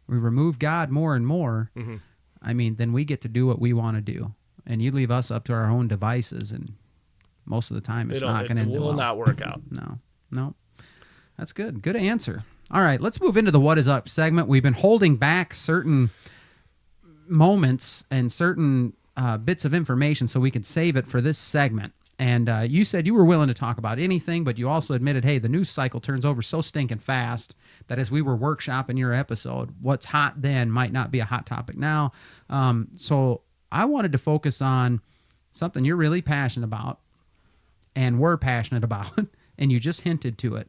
We remove God more and more. Mm-hmm. I mean, then we get to do what we want to do. And you leave us up to our own devices, and most of the time it's not going to end It will well. not work out. No. That's good. Good answer. All right, let's move into the What Is Up segment. We've been holding back certain moments and certain bits of information so we could save it for this segment. And you said you were willing to talk about anything, but you also admitted, hey, the news cycle turns over so stinking fast that as we were workshopping your episode, what's hot then might not be a hot topic now. So I wanted to focus on something you're really passionate about and we're passionate about, and you just hinted to it.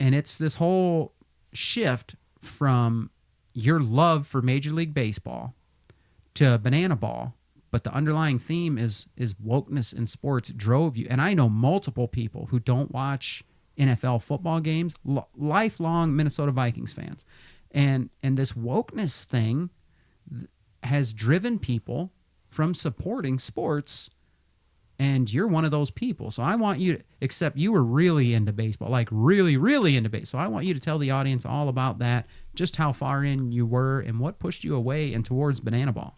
And it's this whole shift from your love for Major League Baseball to banana ball. But the underlying theme is wokeness in sports drove you. And I know multiple people who don't watch NFL football games, lifelong Minnesota Vikings fans. And this wokeness thing has driven people from supporting sports, and you're one of those people. So I want you to, except you were really into baseball, like really, really into baseball. So I want you to tell the audience all about that, just how far in you were and what pushed you away and towards banana ball.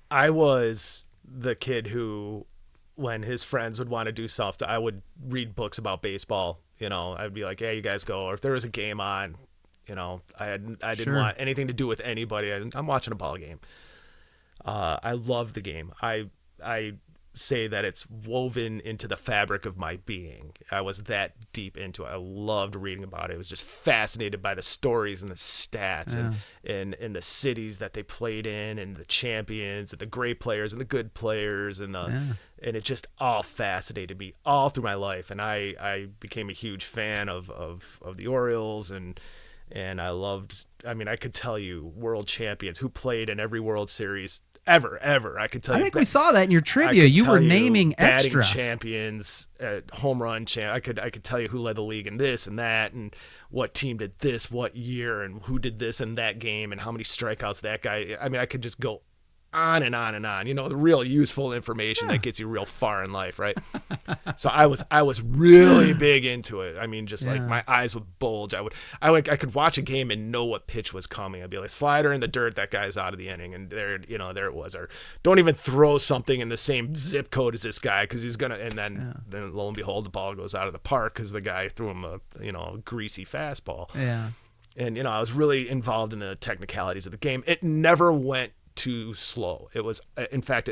I was the kid who, when his friends would want to do stuff, I would read books about baseball. I'd be like, "Hey, you guys go." Or if there was a game on, I didn't want anything to do with anybody. I'm watching a ball game. I love the game. I say that it's woven into the fabric of my being. I was that deep into it. I loved reading about it. I was just fascinated by the stories and the stats and the cities that they played in and the champions and the great players and the good players and it just all fascinated me all through my life. And I became a huge fan of the Orioles and I loved, I could tell you world champions who played in every World Series ever. I could tell you. I think we saw that in your trivia. You were naming extra champions, home run champ. I could tell you who led the league in this and that, and what team did this, what year, and who did this in that game, and how many strikeouts that guy. I could just go on and on and on. The real useful information that gets you real far in life, right? So I was really big into it. Like my eyes would bulge. I could watch a game and know what pitch was coming. I'd be like, slider in the dirt, that guy's out of the inning, and there it was. Or don't even throw something in the same zip code as this guy because he's gonna. And then lo and behold, the ball goes out of the park because the guy threw him a greasy fastball. Yeah. And I was really involved in the technicalities of the game. It never went too slow. It was, in fact,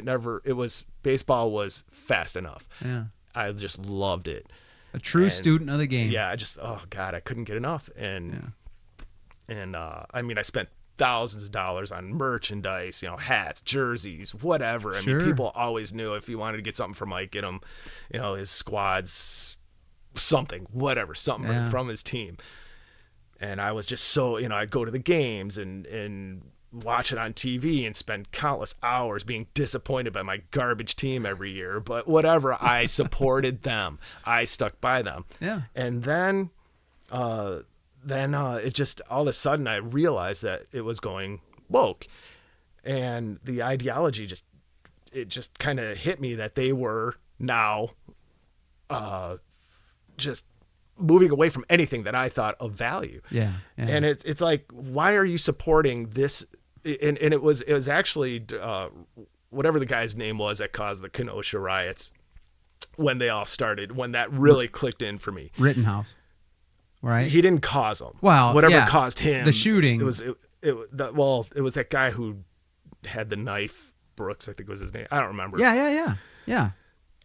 baseball was fast enough. Yeah. I just loved it. A true student of the game. Yeah. I couldn't get enough. And I spent thousands of dollars on merchandise, hats, jerseys, whatever. People always knew if you wanted to get something for Mike, get him, his squad's something from his team. And I was just so, I'd go to the games and watch it on TV and spend countless hours being disappointed by my garbage team every year. But whatever, I supported them. I stuck by them. Yeah. And then it just, all of a sudden I realized that it was going woke. And the ideology just kind of hit me that they were now just moving away from anything that I thought of value. Yeah. And it's like, why are you supporting this? And it was actually whatever the guy's name was that caused the Kenosha riots when they all started, when that really clicked in for me. Rittenhouse, right? He didn't cause them. Well, whatever caused him, the shooting. It was that guy who had the knife. Brooks, I think was his name. I don't remember. Yeah.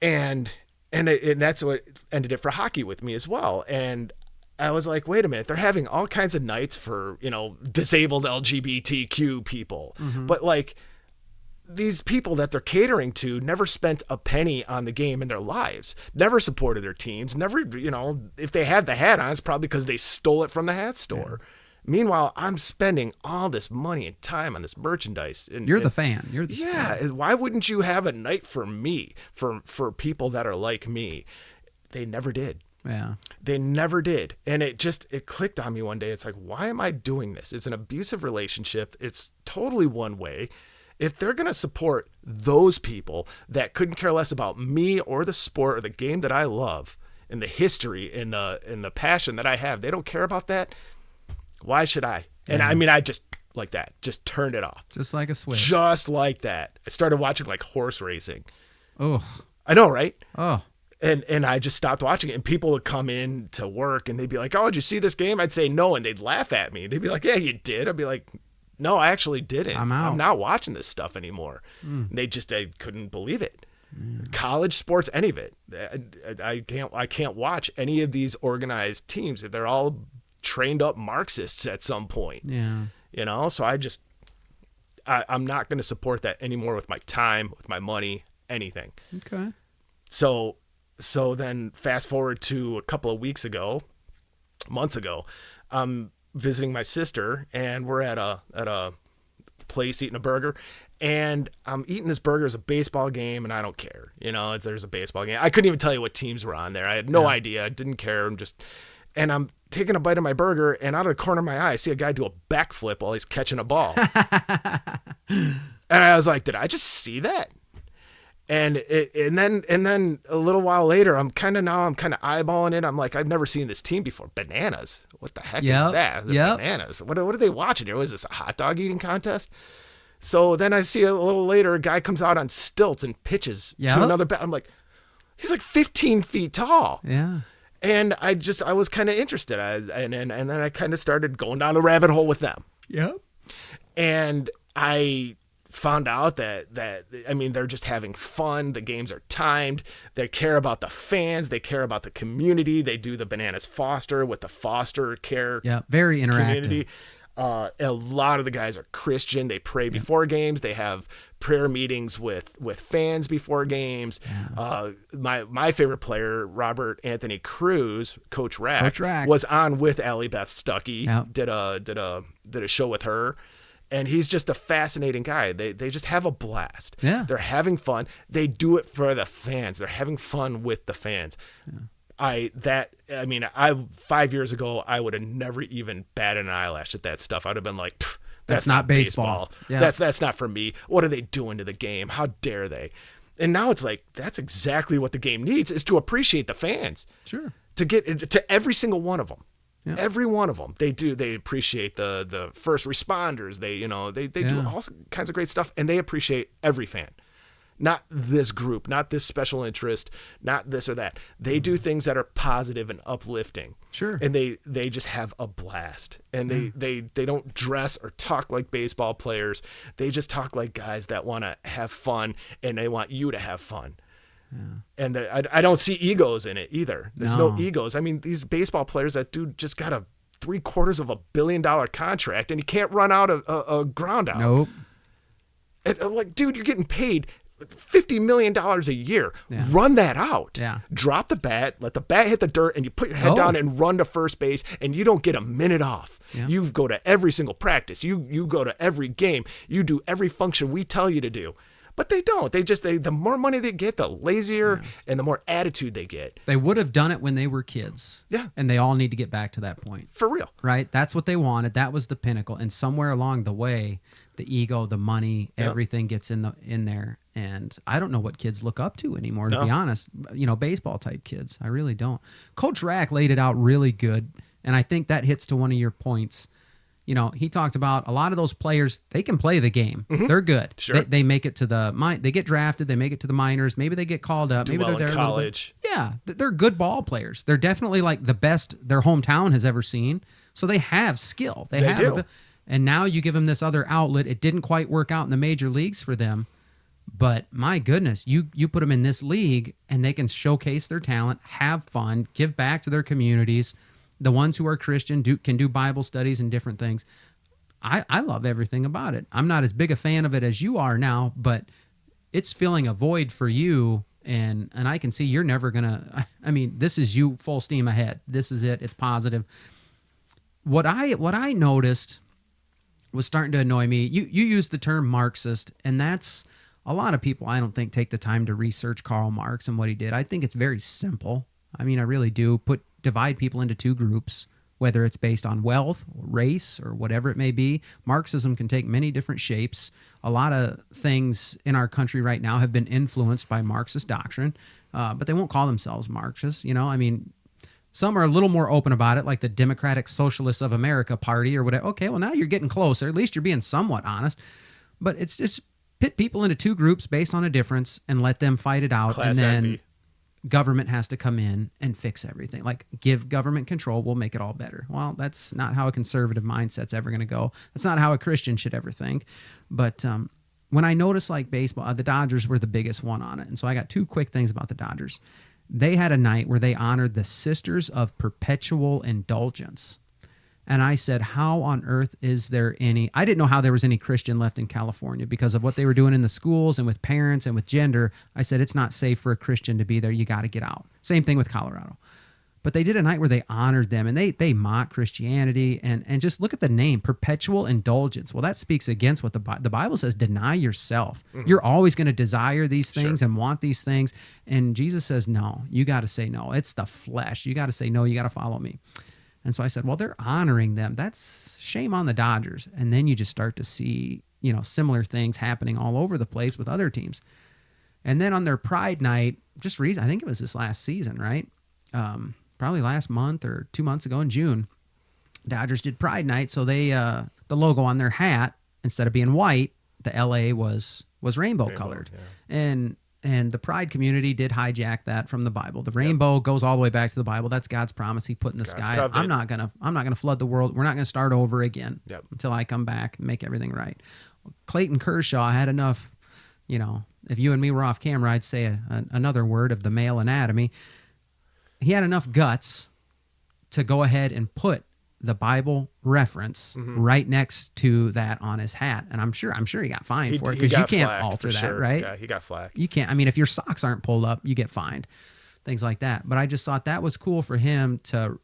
And that's what ended it for hockey with me as well. And I was like, wait a minute, they're having all kinds of nights for, disabled LGBTQ people. Mm-hmm. But like these people that they're catering to never spent a penny on the game in their lives, never supported their teams, never, if they had the hat on, it's probably because they stole it from the hat store. Meanwhile, I'm spending all this money and time on this merchandise. And, You're the fan. You're the yeah. sport. Why wouldn't you have a night for me, for people that are like me? They never did. Yeah. They never did. And it clicked on me one day. It's like, why am I doing this? It's an abusive relationship. It's totally one way. If they're going to support those people that couldn't care less about me or the sport or the game that I love and the history and the passion that I have, they don't care about that. Why should I? And I mean, I just like that, just turned it off. Just like a switch. Just like that. I started watching like horse racing. Oh. I know, right? Oh. And I just stopped watching it. And people would come in to work and they'd be like, oh, did you see this game? I'd say no. And they'd laugh at me. They'd be like, yeah, you did. I'd be like, no, I actually didn't. I'm out. I'm not watching this stuff anymore. They couldn't believe it. College sports, any of it. I can't watch any of these organized teams. They're all trained up Marxists at some point. Yeah. So I'm not going to support that anymore with my time, with my money, anything. Okay. So then fast forward to a couple of months ago, I'm visiting my sister and we're at a place eating a burger, and I'm eating this burger as a baseball game, and I don't care. There's a baseball game. I couldn't even tell you what teams were on there. I had no idea. I didn't care. And I'm taking a bite of my burger, and out of the corner of my eye, I see a guy do a backflip while he's catching a ball. And I was like, did I just see that? And then a little while later, I'm kind of eyeballing it. I'm like, I've never seen this team before. Bananas. What the heck is that? Bananas. What are they watching here? Was this a hot dog eating contest? So then I see a little later, a guy comes out on stilts and pitches to another bat. I'm like, he's like 15 feet tall. Yeah. And I was kind of interested. And then I kind of started going down the rabbit hole with them. Yep. And I found out that they're just having fun. The games are timed. They care about the fans. They care about the community. They do the Bananas Foster with the foster care. Yeah, very interactive. Community. A lot of the guys are Christian. They pray before games. They have prayer meetings with fans before games. Yeah. My favorite player, Robert Anthony Cruz, Coach Rack, was on with Allie Beth Stuckey. Yep. Did a show with her. And he's just a fascinating guy. They just have a blast. Yeah. They're having fun. They do it for the fans. They're having fun with the fans. Yeah. 5 years ago, I would have never even batted an eyelash at that stuff. I'd have been like, that's not baseball. Yeah. That's not for me. What are they doing to the game? How dare they? And now it's like, that's exactly what the game needs, is to appreciate the fans. Sure. To get to every single one of them. Yeah. Every one of them. They appreciate the first responders. They do all kinds of great stuff, and they appreciate every fan. Not this group, not this special interest, not this or that. They do things that are positive and uplifting. Sure. And they just have a blast. And they don't dress or talk like baseball players. They just talk like guys that want to have fun, and they want you to have fun. Yeah. And I don't see egos in it either. There's no egos. I mean, these baseball players, that dude just got a $750 million contract, and he can't run out a ground out. Nope. Like, dude, you're getting paid $50 million a year. Yeah. Run that out. Yeah. Drop the bat, let the bat hit the dirt, and you put your head down and run to first base, and you don't get a minute off. Yeah. You go to every single practice. You go to every game. You do every function we tell you to do. But they don't. The more money they get, the lazier and the more attitude they get. They would have done it when they were kids. Yeah. And they all need to get back to that point. For real. Right? That's what they wanted. That was the pinnacle. And somewhere along the way, the ego, the money, everything gets in there. And I don't know what kids look up to anymore, to be honest. Baseball type kids. I really don't. Coach Rack laid it out really good. And I think that hits to one of your points. He talked about a lot of those players, they can play the game. Mm-hmm. They're good. Sure. They make it to they get drafted, they make it to the minors, maybe they get called up, maybe they're there in college. Yeah, they're good ball players. They're definitely like the best their hometown has ever seen. So they have skill. They do. And now you give them this other outlet. It didn't quite work out in the major leagues for them. But my goodness, you put them in this league and they can showcase their talent, have fun, give back to their communities. The ones who are Christian can do Bible studies and different things. I love everything about it. I'm not as big a fan of it as you are now, but it's filling a void for you, and I can see you're never going to... this is you full steam ahead. This is it. It's positive. what I noticed was starting to annoy me. You used the term Marxist, and that's a lot of people I don't think take the time to research Karl Marx and what he did. I think it's very simple. I mean, I really do. Divide people into two groups, whether it's based on wealth or race or whatever it may be. Marxism can take many different shapes. A lot of things in our country right now have been influenced by Marxist doctrine, but they won't call themselves Marxists. You know, I mean, some are a little more open about it, like the Democratic Socialists of America Party or whatever. Okay, well, now you're getting closer. At least you're being somewhat honest. But it's just pit people into two groups based on a difference and let them fight it out. Class and then envy. Government has to come in and fix everything. Like, give government control, we'll make it all better. Well, that's not how a conservative mindset's ever going to go. That's not how a Christian should ever think. But when I noticed, like, baseball, the Dodgers were the biggest one on it. And so I got two quick things about the Dodgers. They had a night where they honored the Sisters of Perpetual Indulgence. And I said, how on earth is there any... I didn't know how there was any Christian left in California because of what they were doing in the schools and with parents and with gender. I said, it's not safe for a Christian to be there. You got to get out. Same thing with Colorado. But they did a night where they honored them, and they mock Christianity. And just look at the name, Perpetual Indulgence. Well, that speaks against what the Bible says, deny yourself. Mm-hmm. You're always going to desire these things and want these things. And Jesus says, no, you got to say no. It's the flesh. You got to say no. You got to follow me. And so I said, well, they're honoring them. That's shame on the Dodgers. And then you just start to see, you know, similar things happening all over the place with other teams. And then on their Pride Night, I think it was this last season, right? Probably last month or 2 months ago in June, Dodgers did Pride Night. So they, the logo on their hat, instead of being white, the LA was rainbow colored. Yeah. And the Pride community did hijack that from the Bible. The rainbow goes all the way back to the Bible. That's God's promise He put in the sky. Covenant. I'm not gonna flood the world. We're not gonna start over again until I come back and make everything right. Clayton Kershaw had enough. You know, if you and me were off camera, I'd say another word of the male anatomy. He had enough guts to go ahead and put the Bible reference right next to that on his hat. And I'm sure he got fined for it, because you can't alter that, right? Yeah, he got flack. You can't. I mean, if your socks aren't pulled up, you get fined. Things like that. But I just thought that was cool for him to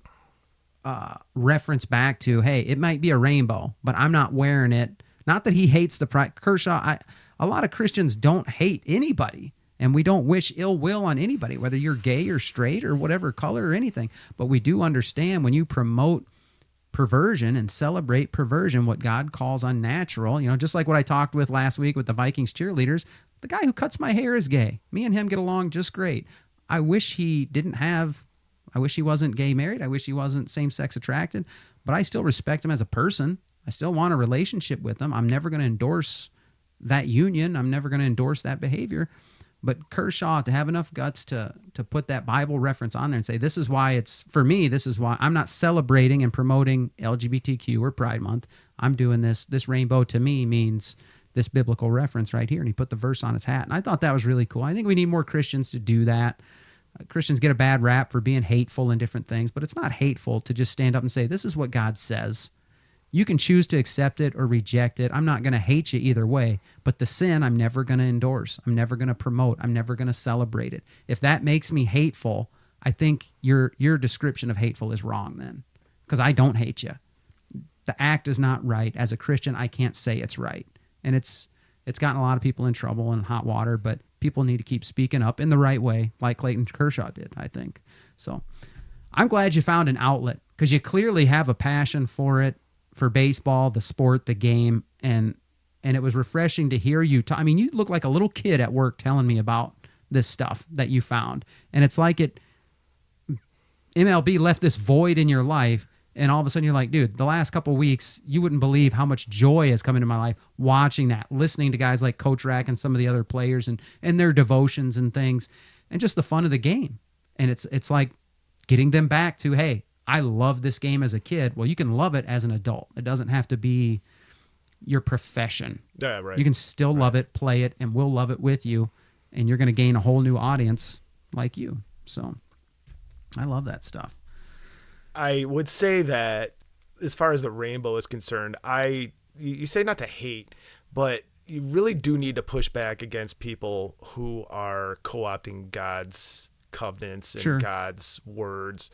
reference back to, hey, it might be a rainbow, but I'm not wearing it. Not that he hates the Pride. Kershaw, a lot of Christians don't hate anybody. And we don't wish ill will on anybody, whether you're gay or straight or whatever color or anything. But we do understand when you promote perversion and celebrate perversion, what God calls unnatural, you know, just like what I talked with last week with the Vikings cheerleaders, the guy who cuts my hair is gay. Me and him get along just great. I wish he wasn't gay married. I wish he wasn't same-sex attracted, but I still respect him as a person. I still want a relationship with him. I'm never going to endorse that union. I'm never going to endorse that behavior. But Kershaw, to have enough guts to put that Bible reference on there and say, this is why I'm not celebrating and promoting LGBTQ or Pride Month. I'm doing this. This rainbow to me means this biblical reference right here. And he put the verse on his hat. And I thought that was really cool. I think we need more Christians to do that. Christians get a bad rap for being hateful and different things, but it's not hateful to just stand up and say, this is what God says. You can choose to accept it or reject it. I'm not going to hate you either way, but the sin I'm never going to endorse. I'm never going to promote. I'm never going to celebrate it. If that makes me hateful, I think your description of hateful is wrong then, because I don't hate you. The act is not right. As a Christian, I can't say it's right. And it's gotten a lot of people in trouble and hot water, but people need to keep speaking up in the right way, like Clayton Kershaw did, I think. So I'm glad you found an outlet, because you clearly have a passion for it. For baseball, the sport, the game, and it was refreshing to hear you talk. I mean, you look like a little kid at work telling me about this stuff that you found, and it's like MLB left this void in your life, and all of a sudden you're like, dude, the last couple of weeks, you wouldn't believe how much joy has come into my life watching that, listening to guys like Coach Rack and some of the other players and their devotions and things, and just the fun of the game. And it's like getting them back to, hey, I love this game as a kid. Well, you can love it as an adult. It doesn't have to be your profession. Yeah, right. You can still love it, play it, and we'll love it with you. And you're going to gain a whole new audience like you. So I love that stuff. I would say that as far as the rainbow is concerned, you say not to hate, but you really do need to push back against people who are co-opting God's covenants and God's words.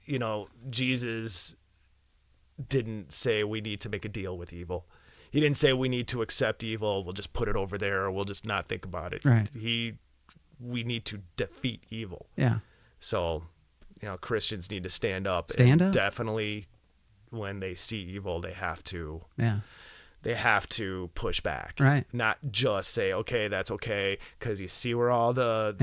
You know, Jesus didn't say we need to make a deal with evil. He didn't say we need to accept evil. We'll just put it over there, or we'll just not think about it. Right. We need to defeat evil. Yeah. So, Christians need to stand up. Stand and up. Definitely, when they see evil, they have to. Yeah. They have to push back. Right. Not just say, okay, that's okay, because you see where all the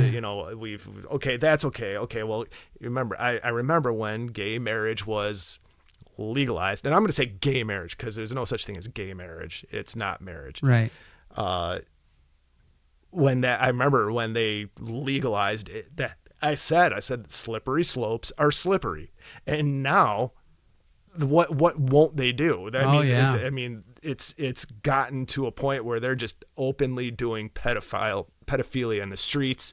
that's okay. Okay, well, remember, I remember when gay marriage was legalized, and I'm going to say gay marriage because there's no such thing as gay marriage. It's not marriage. Right. I remember when they legalized it, that I said slippery slopes are slippery, and now what won't they do? It's gotten to a point where they're just openly doing pedophilia in the streets.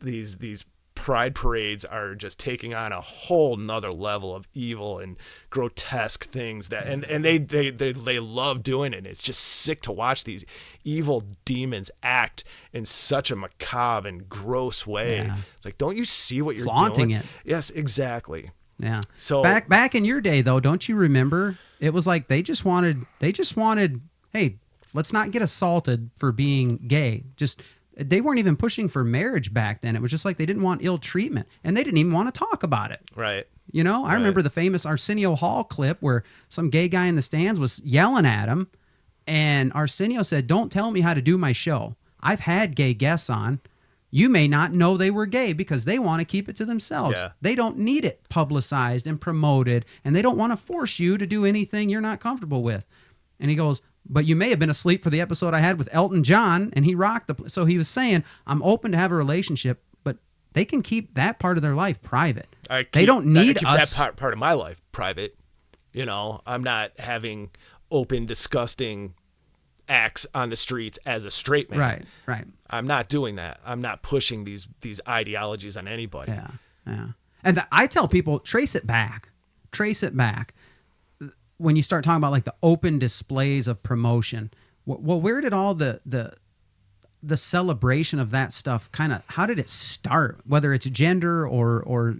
These pride parades are just taking on a whole nother level of evil and grotesque things and they love doing it. It's just sick to watch these evil demons act in such a macabre and gross way. Yeah. It's like, don't you see what you're Flaunting doing? it. Yes, exactly. Yeah. So back in your day though, don't you remember? It was like they just wanted, hey, let's not get assaulted for being gay. They weren't even pushing for marriage back then. It was just like they didn't want ill treatment, and they didn't even want to talk about it. Right. I remember the famous Arsenio Hall clip where some gay guy in the stands was yelling at him, and Arsenio said, "Don't tell me how to do my show. I've had gay guests on. You may not know they were gay because they want to keep it to themselves. Yeah. They don't need it publicized and promoted, and they don't want to force you to do anything you're not comfortable with." And he goes, "But you may have been asleep for the episode I had with Elton John, and he rocked the." So he was saying, "I'm open to have a relationship, but they can keep that part of their life private. They don't need us." That part of my life private. I'm not having open, disgusting acts on the streets as a straight man. Right. I'm not doing that. I'm not pushing these ideologies on anybody. Yeah. And I tell people, trace it back. When you start talking about like the open displays of promotion, well, where did all the celebration of that stuff how did it start? Whether it's gender or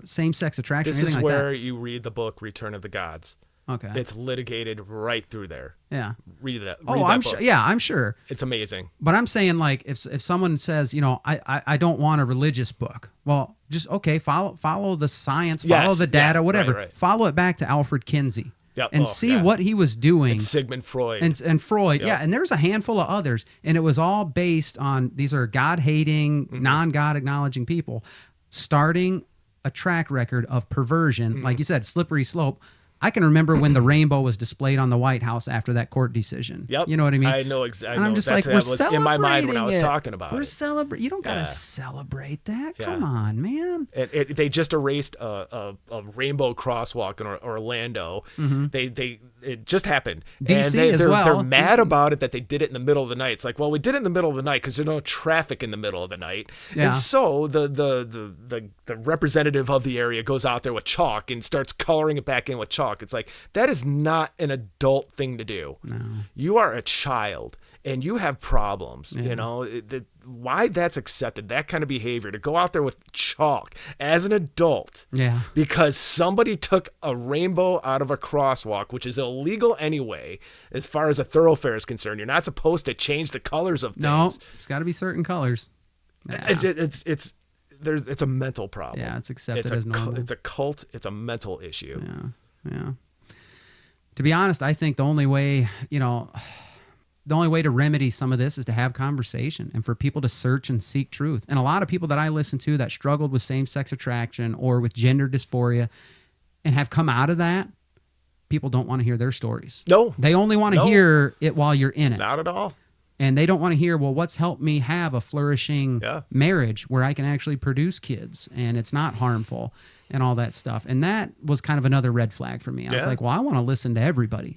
same-sex attraction, This or is anything like where that. you read the book Return of the Gods. Okay. It's litigated right through there. Yeah. Read that. I'm sure. Yeah, I'm sure. It's amazing. But I'm saying, like, if someone says, I don't want a religious book, well, just follow the science, follow the data, whatever. Right. Follow it back to Alfred Kinsey. Yep. And see what he was doing. And Sigmund Freud. And Freud, Yep. yeah. And there's a handful of others. And it was all based on, these are God-hating, non-God acknowledging people, starting a track record of perversion. Like you said, slippery slope. I can remember when the rainbow was displayed on the White House after that court decision. Yep. You know what I mean? I know exactly. And I'm just That's like, we're what was in my mind when I was celebrating it. talking about We're it. celebrating. You don't got to Yeah. celebrate that. Yeah. Come on, man. They just erased a rainbow crosswalk in Orlando. It just happened. DC and as they're well. mad about it that they did it in the middle of the night. It's like, well, we did it in the middle of the night because there's no traffic in the middle of the night. Yeah. And so the representative of the area goes out there with chalk and starts coloring it back in with chalk. It's like, that is not an adult thing to do. No. You are a child and you have problems. Why that's accepted, that kind of behavior, to go out there with chalk as an adult. Yeah. Because somebody took a rainbow out of a crosswalk, which is illegal anyway, as far as a thoroughfare is concerned. You're not supposed to change the colors of things. No, it's got to be certain colors. Yeah. It's a mental problem. Yeah, it's accepted as normal. It's a cult. It's a mental issue. Yeah. To be honest, I think the only way to remedy some of this is to have conversation and for people to search and seek truth. And a lot of people that I listen to that struggled with same-sex attraction or with gender dysphoria and have come out of that, people don't want to hear their stories. No. They only want to hear it while you're in it. Not at all. And they don't want to hear, well, what's helped me have a flourishing marriage where I can actually produce kids and it's not harmful and all that stuff. And that was kind of another red flag for me. I was like, well, I want to listen to everybody.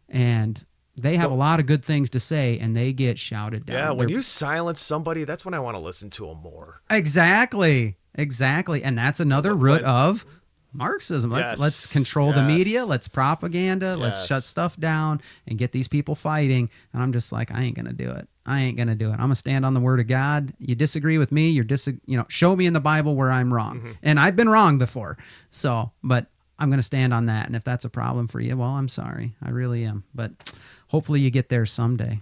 And they have a lot of good things to say and they get shouted down. Yeah, when you silence somebody, that's when I want to listen to them more. Exactly. And that's another root of Marxism. Let's control the media. Let's propaganda. Let's shut stuff down and get these people fighting. And I'm just like, I ain't gonna do it. I'm gonna stand on the word of God. You disagree with me. Show me in the Bible where I'm wrong. And I've been wrong before. So, but I'm going to stand on that. And if that's a problem for you, well, I'm sorry. I really am. But hopefully you get there someday.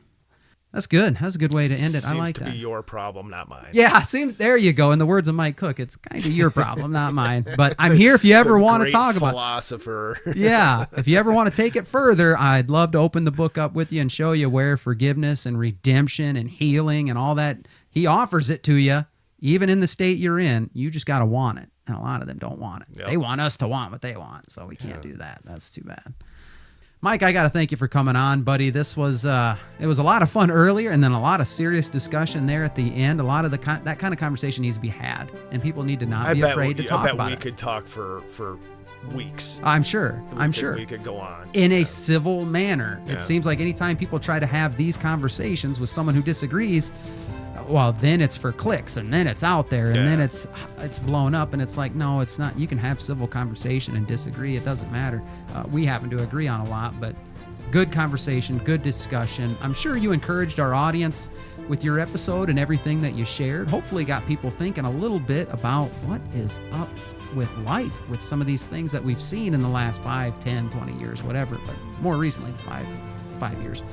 That's good. That's a good way to end it. I like that. Seems to be your problem, not mine. Yeah, there you go. In the words of Mike Cook, it's kind of your problem, not mine. But I'm here if you ever want to talk about it. Philosopher. Yeah, if you ever want to take it further, I'd love to open the book up with you and show you where forgiveness and redemption and healing and all that, he offers it to you, even in the state you're in. You just got to want it. And a lot of them don't want it. Yep. They want us to want what they want, so we can't do that. That's too bad. Mike, I got to thank you for coming on, buddy. This was it was a lot of fun earlier, and then a lot of serious discussion there at the end. A lot of that kind of conversation needs to be had, and people need to not be afraid to talk about it. I bet we could talk for weeks. I'm sure. We could go on in a civil manner. Yeah. It seems like anytime people try to have these conversations with someone who disagrees, well, then it's for clicks, and then it's out there, and then it's blown up, and it's like, no, it's not. You can have civil conversation and disagree. It doesn't matter. We happen to agree on a lot, but good conversation, good discussion. I'm sure you encouraged our audience with your episode and everything that you shared. Hopefully got people thinking a little bit about what is up with life, with some of these things that we've seen in the last 5, 10, 20 years, whatever, but more recently, 5 years.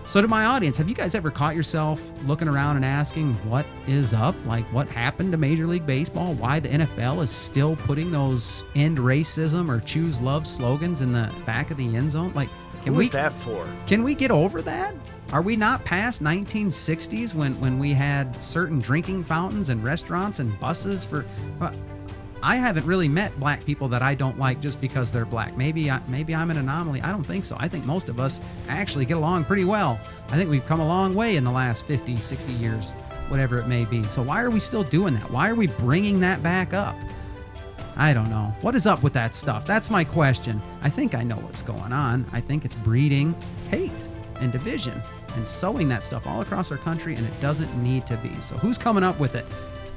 So to my audience, have you guys ever caught yourself looking around and asking what is up? Like what happened to Major League Baseball? Why the NFL is still putting those end racism or choose love slogans in the back of the end zone? Like, Who was that for? Can we get over that? Are we not past 1960s when we had certain drinking fountains and restaurants and buses for... I haven't really met black people that I don't like just because they're black. Maybe I'm an anomaly. I don't think so. I think most of us actually get along pretty well. I think we've come a long way in the last 50, 60 years, whatever it may be. So why are we still doing that? Why are we bringing that back up? I don't know. What is up with that stuff? That's my question. I think I know what's going on. I think it's breeding hate and division and sowing that stuff all across our country, and it doesn't need to be. So who's coming up with it?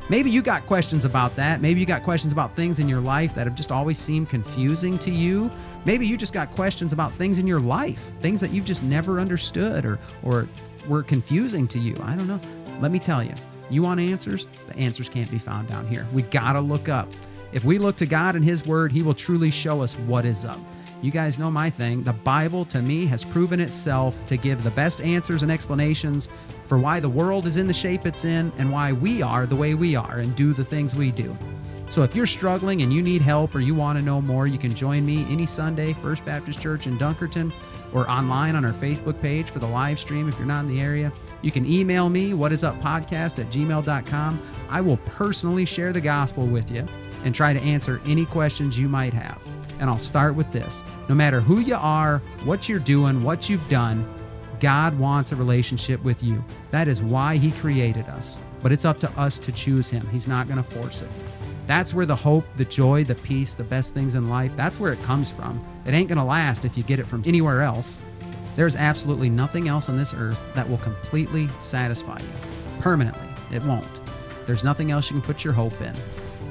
Maybe you got questions about that. Maybe you got questions about things in your life that have just always seemed confusing to you. Maybe you just got questions about things in your life, things that you've just never understood or were confusing to you. I don't know. Let me tell you, you want answers? The answers can't be found down here. We got to look up. If we look to God and His Word, He will truly show us what is up. You guys know my thing. The Bible, to me, has proven itself to give the best answers and explanations for why the world is in the shape it's in and why we are the way we are and do the things we do. So if you're struggling and you need help or you want to know more, you can join me any Sunday, First Baptist Church in Dunkerton, or online on our Facebook page for the live stream if you're not in the area. You can email me, whatisuppodcast@gmail.com. I will personally share the gospel with you and try to answer any questions you might have. And I'll start with this. No matter who you are, what you're doing, what you've done, God wants a relationship with you. That is why He created us. But it's up to us to choose Him. He's not going to force it. That's where the hope, the joy, the peace, the best things in life, that's where it comes from. It ain't going to last if you get it from anywhere else. There's absolutely nothing else on this earth that will completely satisfy you. Permanently, it won't. There's nothing else you can put your hope in.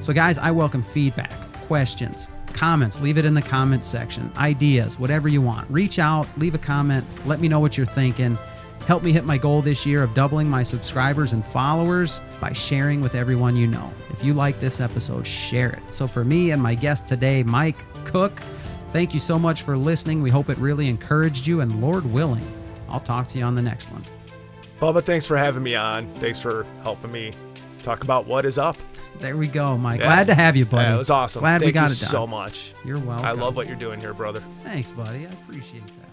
So guys, I welcome feedback, questions, comments. Leave it in the comment section. Ideas, whatever you want. Reach out, leave a comment. Let me know what you're thinking. Help me hit my goal this year of doubling my subscribers and followers by sharing with everyone you know. If you like this episode, share it. So for me and my guest today, Mike Cook, thank you so much for listening. We hope it really encouraged you, and Lord willing, I'll talk to you on the next one. Bubba, thanks for having me on. Thanks for helping me talk about what is up. There we go, Mike. Yeah. Glad to have you, buddy. Yeah, it was awesome. Glad we got it done. Thank you so much. You're welcome. I love what you're doing here, brother. Thanks, buddy. I appreciate that.